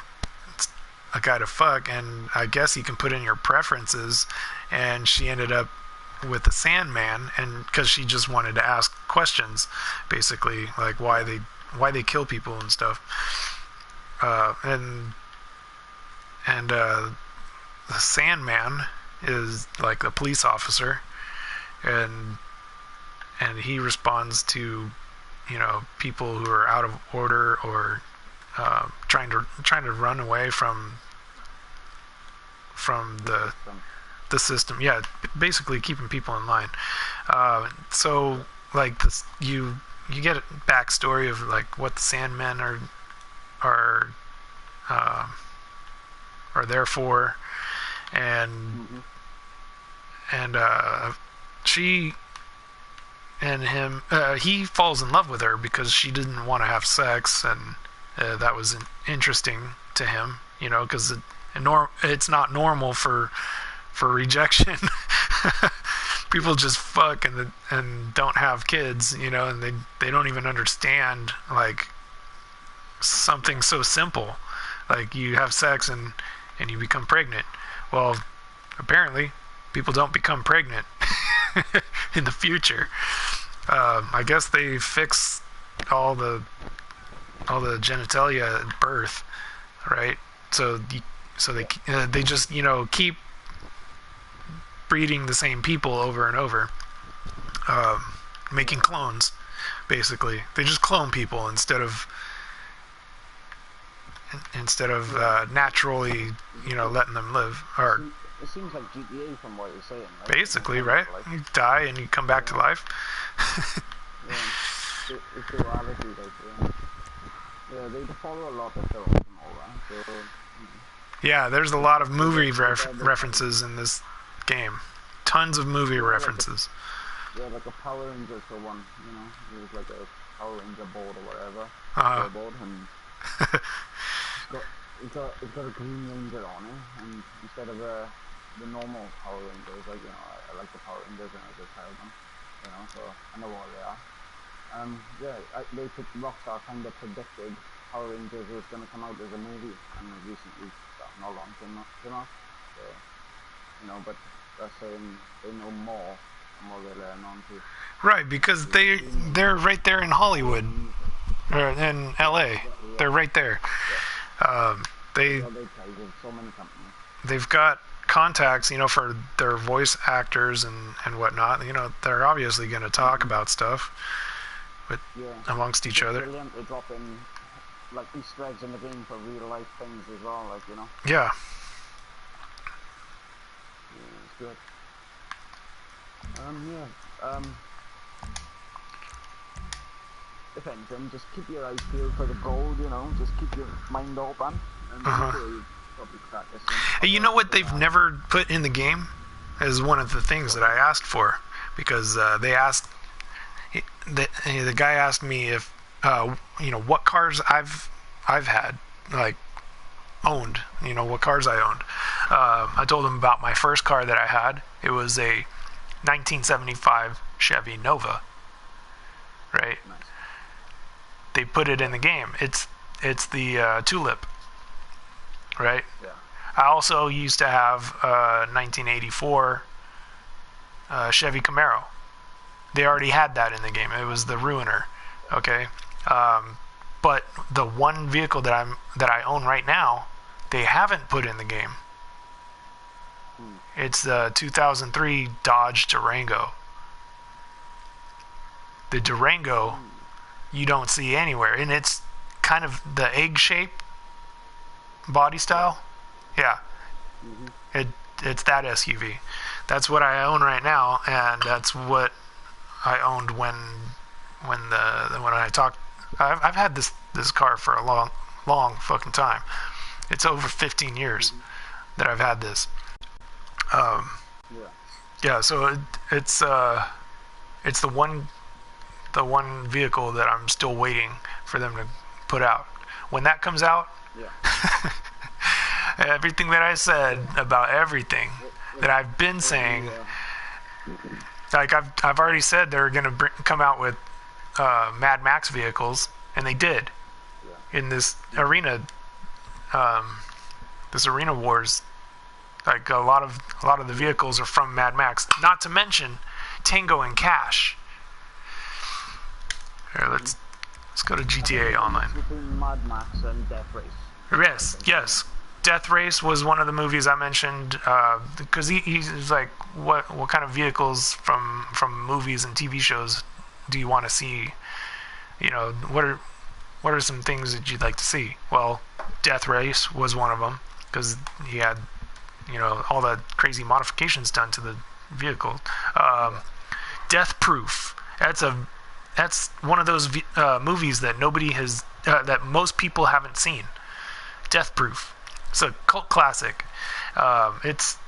guy to fuck, and I guess you can put in your preferences, and she ended up with the Sandman, and because she just wanted to ask questions, basically, like why they kill people and stuff, and the Sandman is like the police officer, and he responds to, you know, people who are out of order or trying to run away from the system. Yeah, basically keeping people in line. So like this, you get a backstory of like what the Sandmen are there for, and she and him, he falls in love with her because she didn't want to have sex, and that was interesting to him, you know, because it's not normal for rejection. People just fuck and don't have kids, you know, and they don't even understand like something so simple, like you have sex and you become pregnant. Well, apparently people don't become pregnant in the future. I guess they fix all the genitalia at birth, right? So they just, you know, keep breeding the same people over and over, making clones, basically. They just clone people instead of naturally, you know, letting them live. Or it seems like GTA from what you're saying, right? Basically, right? You die and you come back to life. It's duality, like, yeah, they follow a lot of films and all that. So, Yeah, there's a lot of movie references in this game. Tons of movie references. Yeah, like a Power Rangers for one, you know. It was like a Power Ranger board or whatever. Board, and it's got a Green Ranger on it, and instead of the normal Power Rangers, like, you know, I like the Power Rangers and I just held them, you know, so I know what they are. Rockstar kind of predicted Power Rangers was going to come out as a movie, and recently, not long came out. So, you know, but they're saying they know more and what they're letting on to. Right, because they're right there in Hollywood, or in LA. They're right there. They so many companies. They've got contacts, you know, for their voice actors and whatnot. You know, they're obviously going to talk about stuff amongst each other. Brilliant. They drop in like Easter eggs in the game for real life things as well, like, you know. Yeah. It's good. If anything, just keep your eyes peeled for the gold, you know. Just keep your mind open, and you probably practice. And you know what they've never put in the game is one of the things that I asked for, because they asked. The guy asked me if, you know, what cars I've had, like, owned, you know, what cars I owned. I told him about my first car that I had. It was a 1975 Chevy Nova, right? Nice. They put it in the game. It's the Tulip, right? Yeah. I also used to have a 1984 Chevy Camaro. They already had that in the game. It was the Ruiner, okay? But the one vehicle that I own right now, they haven't put in the game. It's the 2003 Dodge Durango. The Durango, you don't see anywhere, and it's kind of the egg shape body style. Yeah, it's that SUV. That's what I own right now, and that's what I owned when I talked. I've had this car for a long fucking time. It's over 15 years that I've had this. Yeah. So it's the one vehicle that I'm still waiting for them to put out. When that comes out, everything that I said about everything that I've been saying, like I've already said they're gonna come out with Mad Max vehicles, and they did in this arena. This Arena Wars, like a lot of the vehicles are from Mad Max. Not to mention Tango and Cash. Here, let's go to GTA Online. Between Mad Max and Death Race. Yes. Death Race was one of the movies I mentioned, because he's like, what kind of vehicles from movies and TV shows do you want to see? You know, what are some things that you'd like to see? Well, Death Race was one of them, because he had, you know, all the crazy modifications done to the vehicle. Death Proof. That's one of those movies that nobody has, that most people haven't seen. Death Proof. It's a cult classic. It's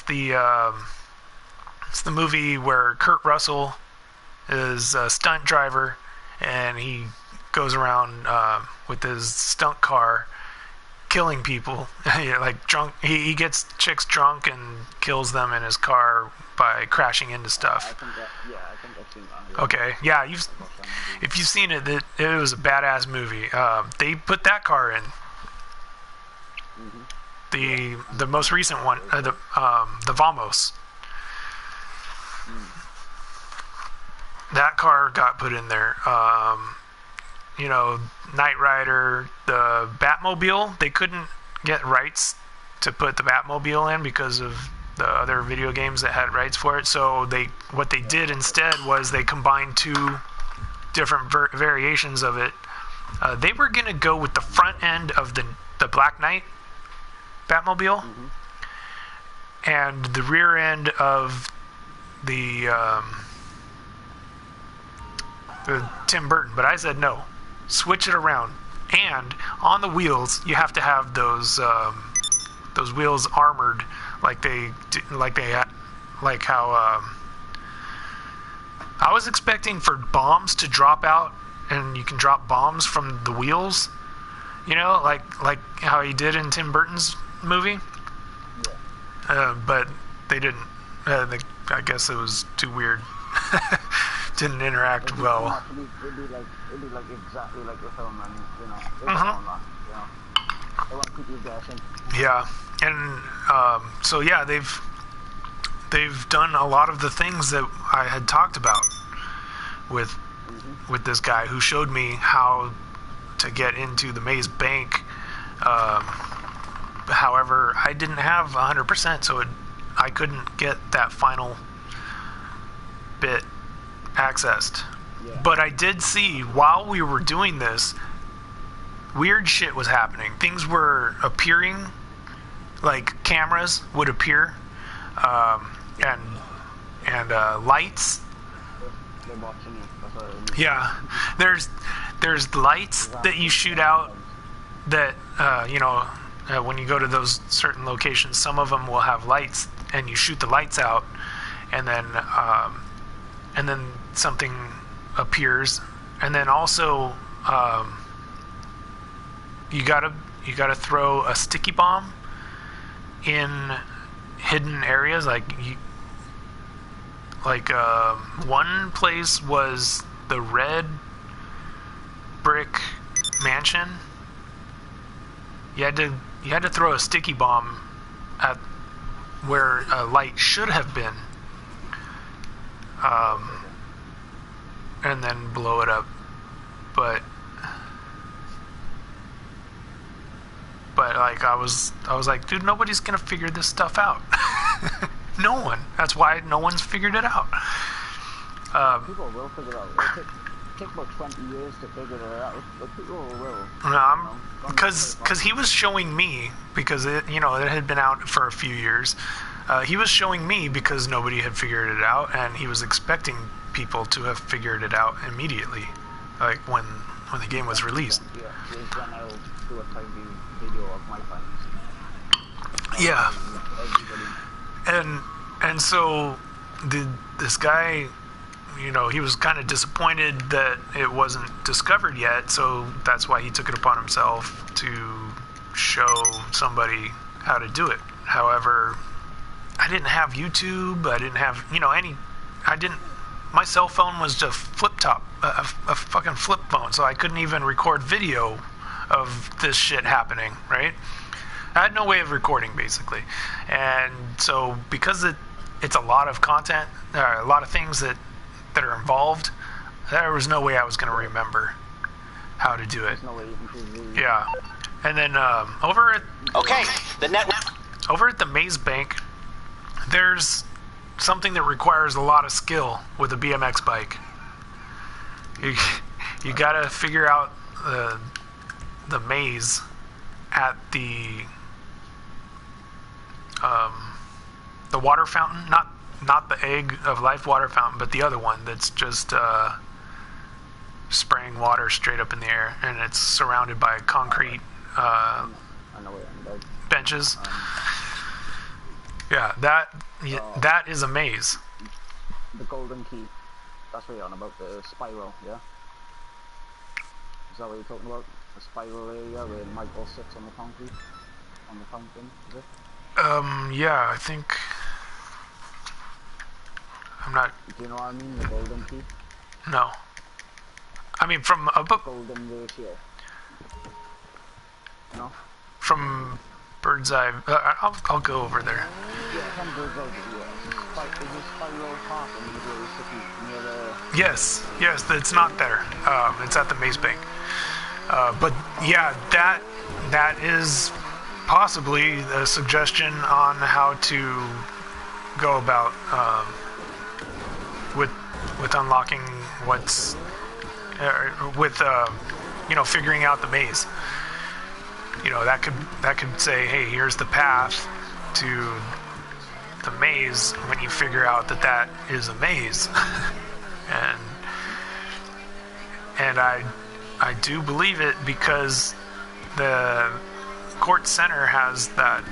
the movie where Kurt Russell is a stunt driver, and he goes around with his stunt car killing people. Like drunk. He gets chicks drunk and kills them in his car by crashing into stuff. I think I've seen that. Yeah. Okay, yeah, if you've seen it, it was a badass movie. They put that car in. The most recent one, the Vamos. That car got put in there. You know, Knight Rider, the Batmobile. They couldn't get rights to put the Batmobile in because of the other video games that had rights for it. So what they did instead was they combined two different variations of it. They were gonna go with the front end of the Black Knight Batmobile and the rear end of the Tim Burton, but I said no. Switch it around, and on the wheels you have to have those those wheels armored, like how I was expecting for bombs to drop out, and you can drop bombs from the wheels, you know, like how he did in Tim Burton's movie. But they didn't. I guess it was too weird. Didn't interact well. It'd be like exactly like the film, and you know, they want to keep you guessing. Yeah, and so yeah, they've done a lot of the things that I had talked about with this guy who showed me how to get into the maze bank. However, I didn't have 100%, so I couldn't get that final bit accessed. Yeah. But I did see, while we were doing this, weird shit was happening. Things were appearing, like cameras would appear, and lights. They're watching you. That's what I mean. Yeah, there's lights that you shoot out that when you go to those certain locations, some of them will have lights, and you shoot the lights out, and then something appears, and then also you gotta throw a sticky bomb in hidden areas, one place was the red brick mansion. You had to throw a sticky bomb at where a light should have been, and then blow it up. But like I was like, dude, nobody's gonna figure this stuff out. No one. That's why no one's figured it out. People will figure it out. It'll take about 20 years to figure it out, but people will. Because he was showing me, because it had been out for a few years. He was showing me because nobody had figured it out, and he was expecting people to have figured it out immediately, like when the game was released. Yeah, then I'll do a tiny video of my findings. Yeah. And so this guy, he was kind of disappointed that it wasn't discovered yet, so that's why he took it upon himself to show somebody how to do it. However, I didn't have YouTube, I didn't have, my cell phone was just flip top, a fucking flip phone, so I couldn't even record video of this shit happening, right? I had no way of recording, basically. And so because it's a lot of content, a lot of things that are involved, there was no way I was going to remember how to do it. There's no way you can do it. Yeah. And then over at the maze bank, there's something that requires a lot of skill with a BMX bike. You got to figure out the maze at the water fountain, not the egg of life water fountain, but the other one that's just spraying water straight up in the air, and it's surrounded by concrete benches. Yeah, that is a maze. The golden key. That's what you're on about, the spiral, yeah? Is that what you're talking about? The spiral area where Michael sits on the concrete? On the fountain, is it? Yeah, I think... I'm not... Do you know what I mean? The golden key? No. I mean, from above... Golden ratio. No? From bird's eye... I'll go over there. Yeah, from bird's eye view, yeah. Is this spiral path in the middle of the city near the... Yes, it's not there. It's at the maze bank. But yeah, that is possibly a suggestion on how to go about with unlocking what's figuring out the maze. That could say, hey, here's the path to the maze when you figure out that is a maze. and I do believe it because the court center has that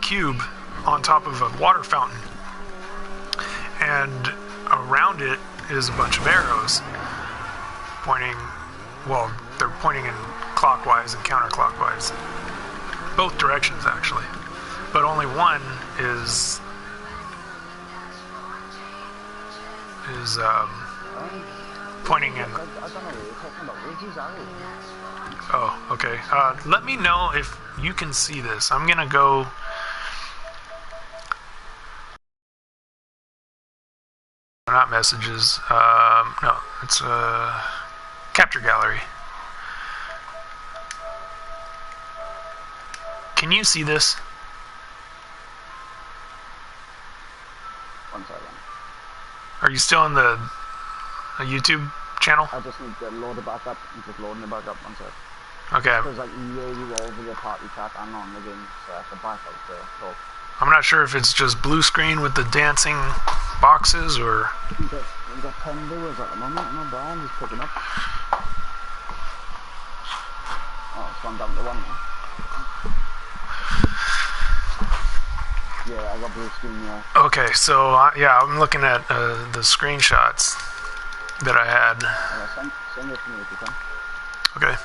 cube on top of a water fountain, and around it is a bunch of arrows pointing, well, they're pointing in clockwise and counterclockwise, both directions actually, but only one is pointing in. I don't know what you're talking about. Where's these arrows? Oh, okay. Let me know if you can see this. I'm gonna go. Not messages. No, it's a capture gallery. Can you see this? One second. Are you still in the YouTube channel? I just need to load it back up. I'm just loading it back up. One second. Okay. Because like you over the party chat and on the game, so I have to back out there. So I'm not sure if it's just blue screen with the dancing boxes or. we got 10 viewers at the moment. No, Brian is picking up. Oh, it's gone down to 1 now. Yeah, I got blue screen. Yeah. Okay, so yeah, I'm looking at the screenshots that I had. Send it to me if you can. Okay.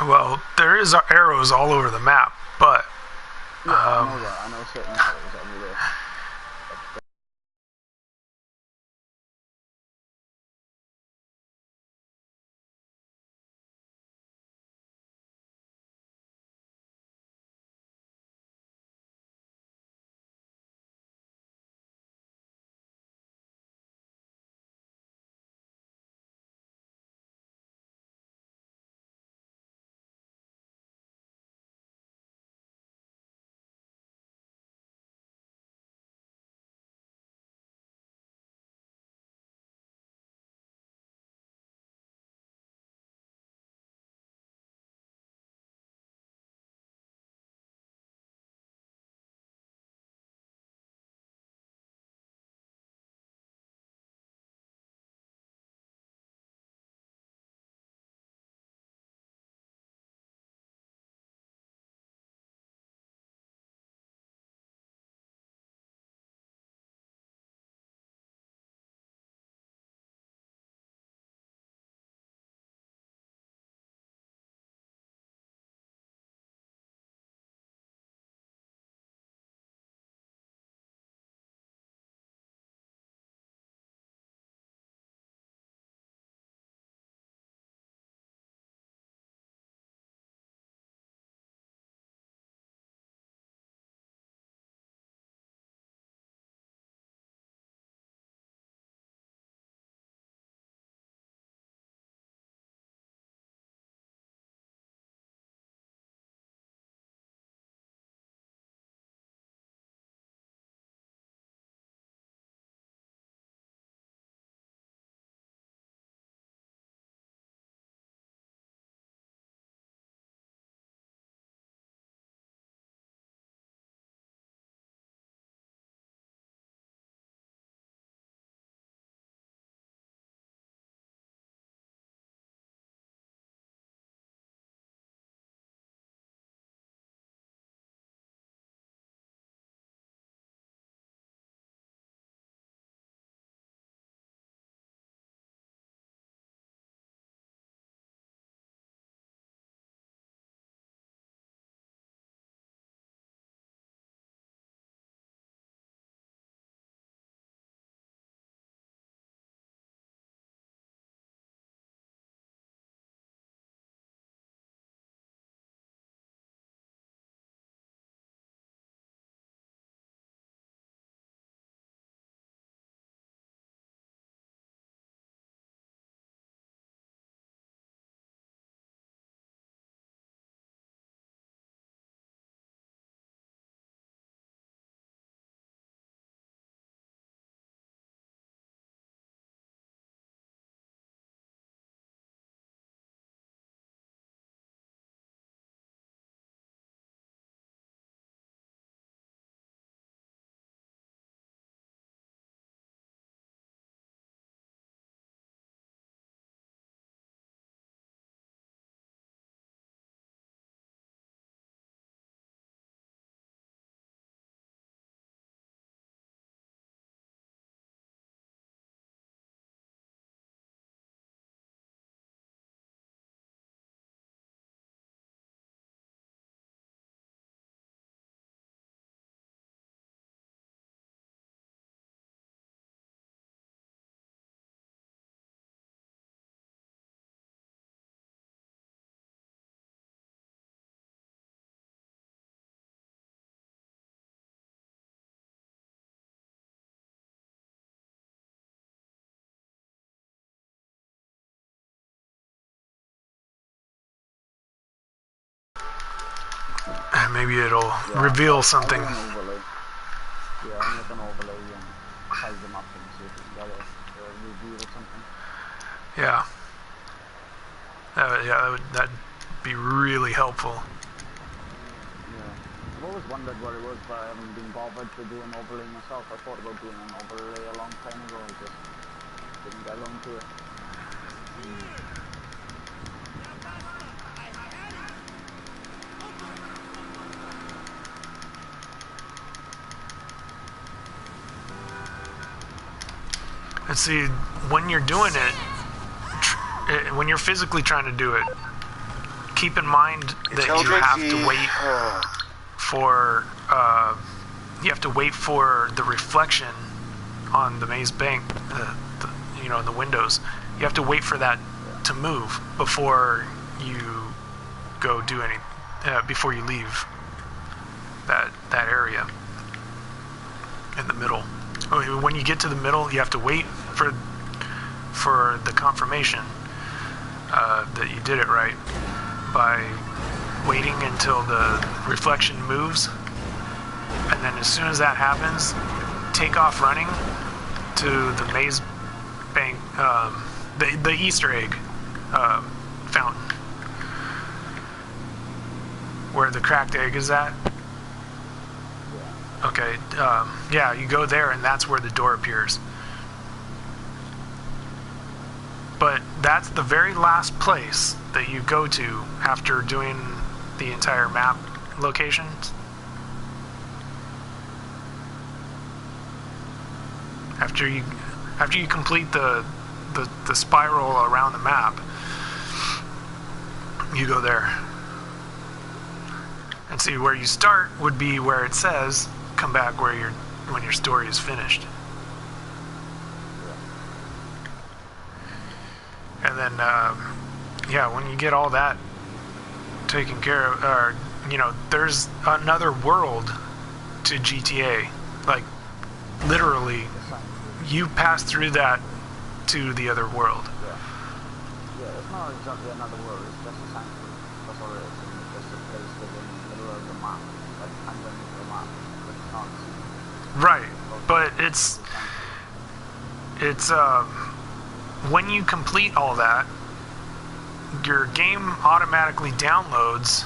Well, there is arrows all over the map, but Yeah, I know certain arrows everywhere. Maybe it'll Yeah, reveal I'll something. do an overlay. Yeah, I'll make an overlay and size them up and see if we can get a review or something. Yeah. Yeah, that'd be really helpful. Yeah. I've always wondered what it was, but I haven't been bothered to do an overlay myself. I thought about doing an overlay a long time ago. I just didn't get around to it. And see, when you're doing it, when you're physically trying to do it, keep in mind that you have to wait for the reflection on the maze bank, the windows. You have to wait for that to move before you go do any, before you leave that area in the middle. When you get to the middle, you have to wait for the confirmation that you did it right by waiting until the reflection moves, and then as soon as that happens, take off running to the maze bank, the Easter egg fountain, where the cracked egg is at. Okay, yeah, you go there and that's where the door appears. But that's the very last place that you go to after doing the entire map locations. After you complete the spiral around the map, you go there. And see, where you start would be where it says come back when your story is finished. And then yeah, when you get all that taken care of, there's another world to GTA. Like, literally, you pass through that to the other world. Yeah, it's not exactly another world, it's just a sanctuary. That's all it is. It's just a place within the middle of the map, like underneath the map. But it's not seen. Right, but it's when you complete all that, your game automatically downloads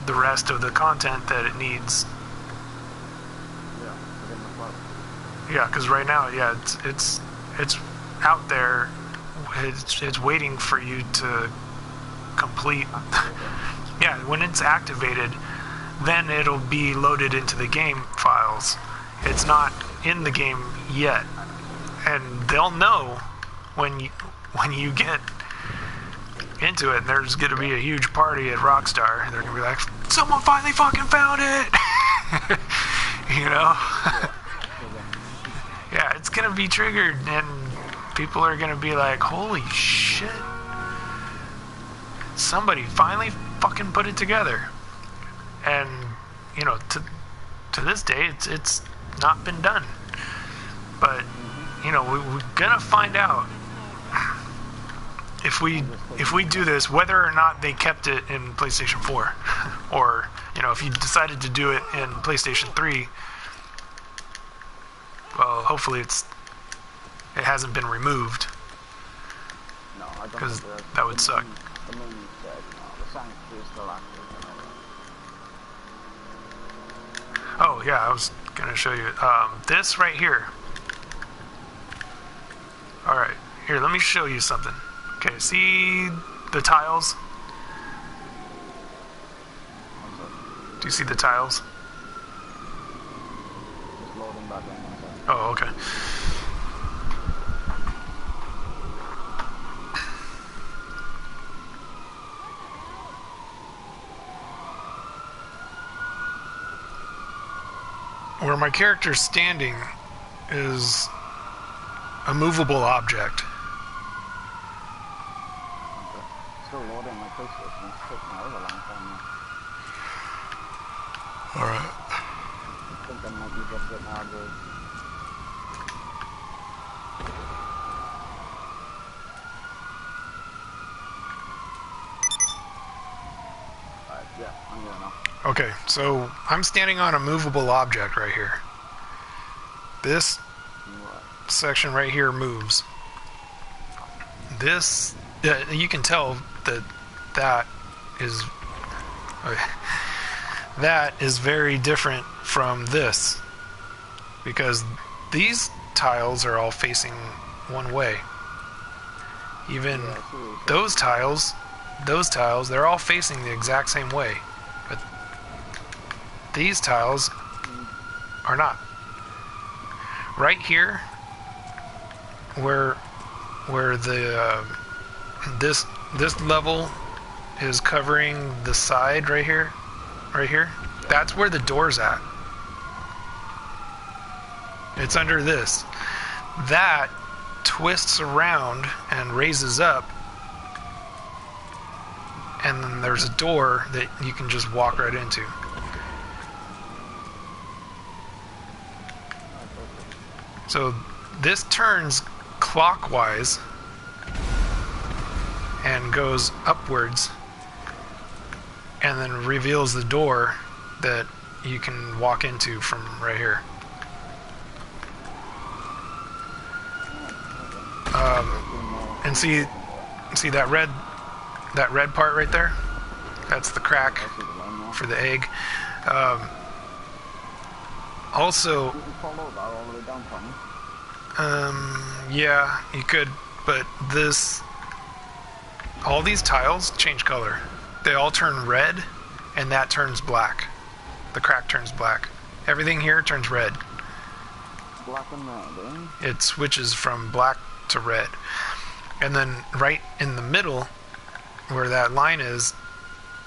the rest of the content that it needs. Yeah, within the club. Yeah, because right now, yeah, it's out there. It's waiting for you to complete. Yeah, when it's activated, then it'll be loaded into the game files. It's not in the game yet, and they'll know when you get into it. And there's going to be a huge party at Rockstar. They're going to be like, someone finally fucking found it. Yeah, it's going to be triggered, and people are going to be like, holy shit, somebody finally fucking put it together. And to this day, it's not been done. But we're gonna find out if we do this, whether or not they kept it in PlayStation 4, or if you decided to do it in PlayStation 3. Well, hopefully it hasn't been removed, No, I don't, because think that would suck. The main said, no, the sanctuary is still active. Oh yeah, I was gonna show you this right here. All right, here, let me show you something. Okay, see the tiles? Do you see the tiles? Just loading back in. Oh, okay. Where my character's standing is a movable object. Okay. Still loading my PlayStation. It's taking out a long time now. Alright. I think I might be just getting out of Alright, yeah, I'm here now. Okay, so I'm standing on a movable object right here. This section right here moves. This, you can tell that that is very different from this, because these tiles are all facing one way. Even those tiles, they're all facing the exact same way, but these tiles are not. Right here, where the this level is covering the side right here, that's where the door's at. It's under this. That twists around and raises up, and then there's a door that you can just walk right into. So this turns clockwise and goes upwards, and then reveals the door that you can walk into from right here. And see that red part right there? That's the crack for the egg. Also, yeah, you could, but all these tiles change color. They all turn red, and that turns black. The crack turns black. Everything here turns red. Black and red, eh? It switches from black to red. And then right in the middle, where that line is,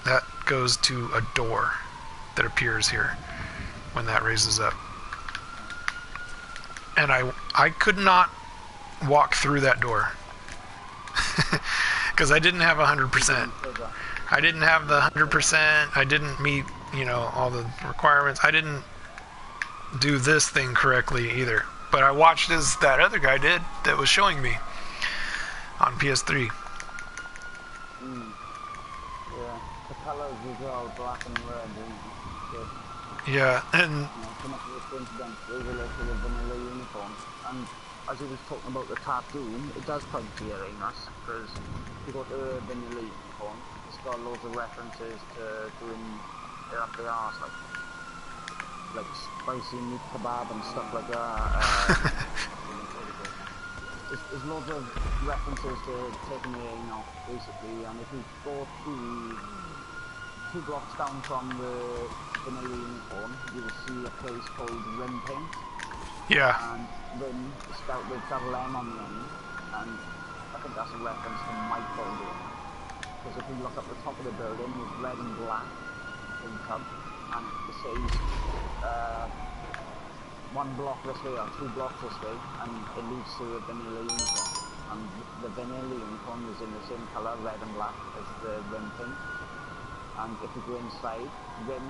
that goes to a door that appears here when that raises up. And I could not walk through that door because I didn't have 100%. I didn't have the 100%. I didn't meet, all the requirements. I didn't do this thing correctly either. But I watched as that other guy did that was showing me on PS3. Yeah, the colors as well, black and red. Yeah, and come up with a coincidence related to the vanilla unicorn. And as he was talking about the tattoo, it does point to your anus, because if you go to the vanilla unicorn, it's got loads of references to doing it up the arse, like spicy meat kebab and stuff like that. There's loads of references to taking the anus, basically, and if you go two blocks down from the vanilla unicorn, you will see a place called Rim Paint. yeah, And Rim is spelled with double M on the end, and I think that's a reference to my building. Because if you look up the top of the building, it's red and black in cub, and it says one block this way or 2 blocks this way, and it leads to a vanilla unicorn. And the vanilla unicorn is in the same colour, red and black, as the Rim Paint. And if you go inside, rim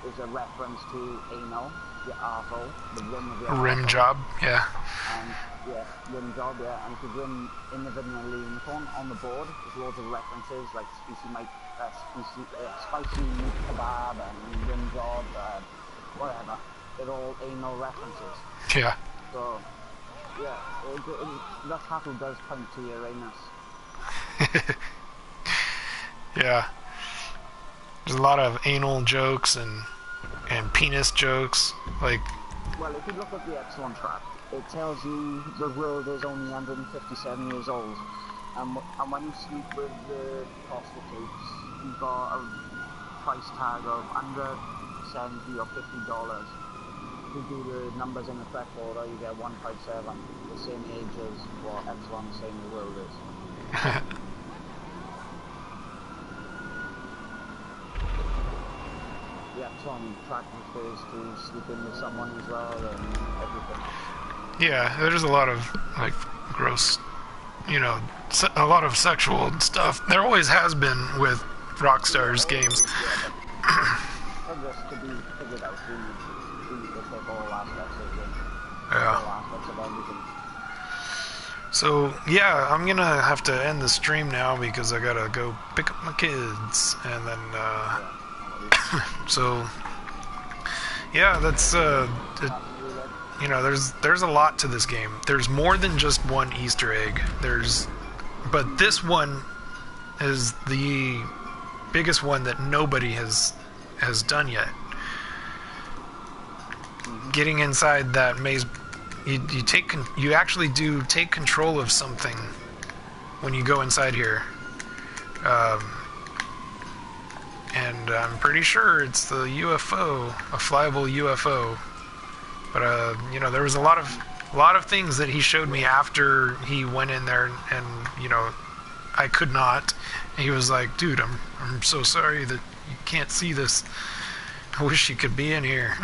is a reference to anal, the arsehole, the rim of the arsehole. rim job, yeah. And yeah, rim job, yeah. And if you go in the vanilla unicorn on the board, there's loads of references like spicy meat kebab and rim job, whatever. They're all anal references. Yeah. So yeah, that tattoo does point to your anus. Yeah. There's a lot of anal jokes and penis jokes, like. Well, if you look at the Epsilon track, it tells you the world is only 157 years old, and when you sleep with the prostitutes, you've got a price tag of under $70 or $50. If you do the numbers in the correct order, you get 157, the same age as what Epsilon is saying the world is. The Epsilon track refers to sleeping with someone as well and everything. Yeah, there's a lot of like gross, a lot of sexual stuff. There always has been with Rockstar's games. For this to be figured out, we need to take all aspects of the Yeah. all aspects of everything. So yeah, I'm gonna have to end the stream now because I gotta go pick up my kids, and then So, yeah, that's you know, there's a lot to this game. There's more than just one Easter egg. But this one is the biggest one that nobody has done yet. Getting inside that maze, you actually do take control of something when you go inside here. And I'm pretty sure it's the UFO, a flyable UFO. But you know, there was a lot of things that he showed me after he went in there, and you know, I could not. And he was like, "Dude, I'm so sorry that you can't see this. I wish you could be in here."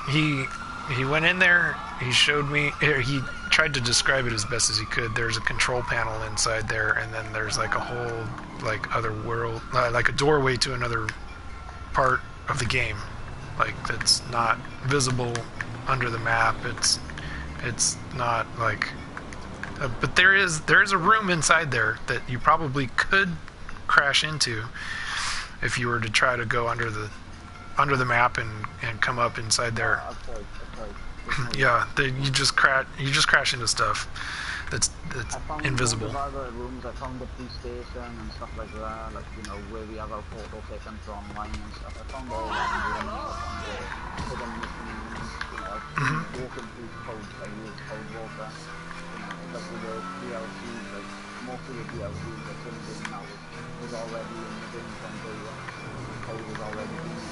He went in there. He showed me. He tried to describe it as best as he could. There's a control panel inside there, and then there's like a whole like other world, like a doorway to another part of the game, like that's not visible under the map. It's not like, but there is a room inside there that you probably could crash into if you were to try to go under the map and come up inside there. Yeah, you just crash into stuff that's invisible. I found other rooms. I found the police station and stuff like that, like, you know, where we have our photo taken from online and stuff. I found all that rooms. I found the hidden missions, you know, walking through code water, you know, like with the DLCs, like most of the DLCs that's in the game now was already in the game from day one. The code was already in the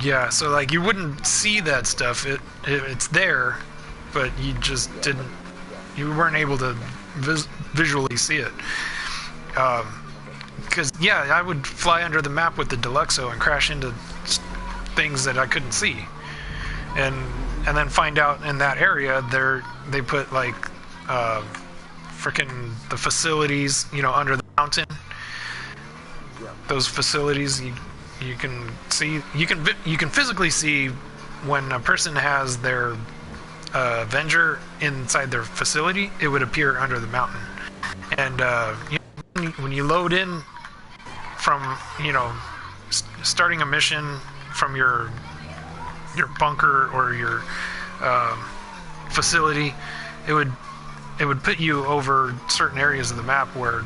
Yeah, so like you wouldn't see that stuff. It's there, but you just didn't. You weren't able to visually see it. Because yeah, I would fly under the map with the Deluxo and crash into things that I couldn't see, and then find out in that area they put like frickin' the facilities, you know, under the mountain. Those facilities you can see, you can physically see when a person has their Avenger inside their facility. It would appear under the mountain, and you know, when you load in from, you know, starting a mission from your bunker or your facility, it would put you over certain areas of the map where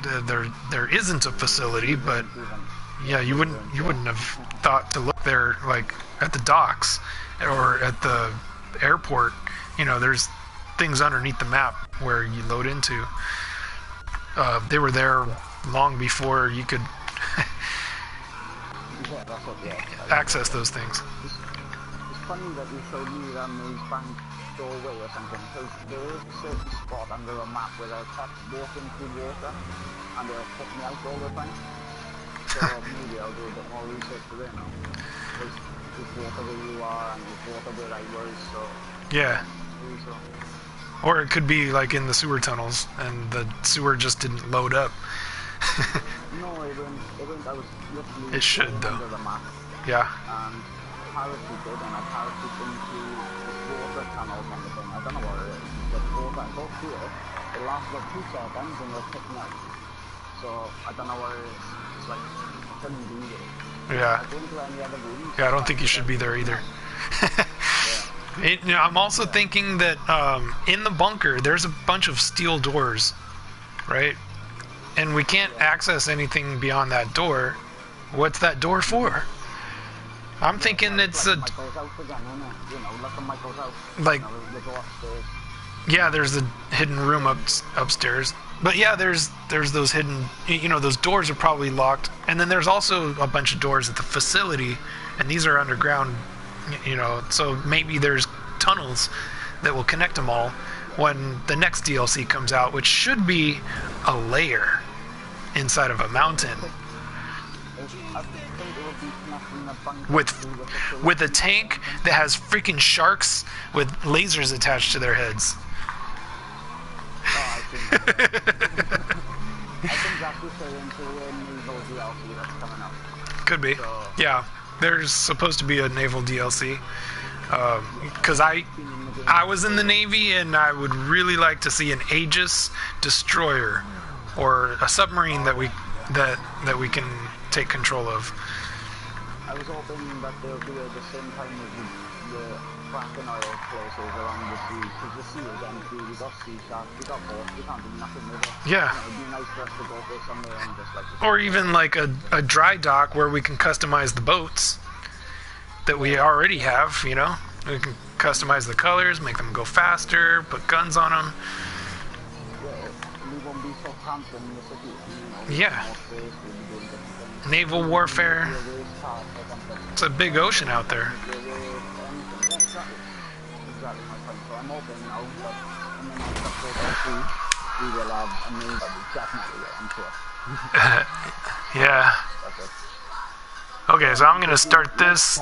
there isn't a facility, but yeah, you wouldn't have thought to look there, like at the docks or at the airport. You know, there's things underneath the map where you load into. They were there long before you could access those things. It's funny that you showed me that maze bank doorway or something, because there is a certain spot under the map where I kept walking through water and they'll put me out all the time. So maybe I'll do a bit more research for them now. There's water where you are and there's water where I was, so... Yeah. Or it could be like in the sewer tunnels and the sewer just didn't load up. No, it went, I was literally... It should, though. Under the map. Yeah. And parachuted, and I parachuted into this water tunnel kind of thing. I don't know what it is. But water, I go through it, it lasts about 2 seconds and it'll pick me up. So, I don't know what it is. It's like, I couldn't do it. Yeah. I go into any other rooms. Yeah, I don't think you should be there either. You know, I'm also thinking that in the bunker, there's a bunch of steel doors, right? And we can't access anything beyond that door. What's that door for? I'm thinking it's a... Like... Yeah, there's a hidden room upstairs. But yeah, there's those hidden... You know, those doors are probably locked. And then there's also a bunch of doors at the facility. And these are underground, you know. So maybe there's tunnels that will connect them all when the next DLC comes out, which should be a lair inside of a mountain. With a tank that has freaking sharks with lasers attached to their heads. I think that's referring to a naval DLC that's coming up. Could be. So, yeah, there's supposed to be a naval DLC. Because I was in the Navy and I would really like to see an Aegis destroyer or a submarine that we can take control of. I was hoping that they'll do it at the same time as the fracking oil places around the sea, because the sea is empty, we got sea sharks, we got boats, we can't do nothing with it. Yeah. It'd be nice for us to go there somewhere and just like... Or even like a dry dock where we can customize the boats that we already have, you know? We can customize the colors, make them go faster, put guns on them. Yeah, we won't be so cramped in the city. Yeah. Naval warfare. It's a big ocean out there. Exactly my point. So I'm hoping now that in the next episode or two, we will have a new definitely, I'm sure. Yeah. That's it. Okay, so I'm gonna start this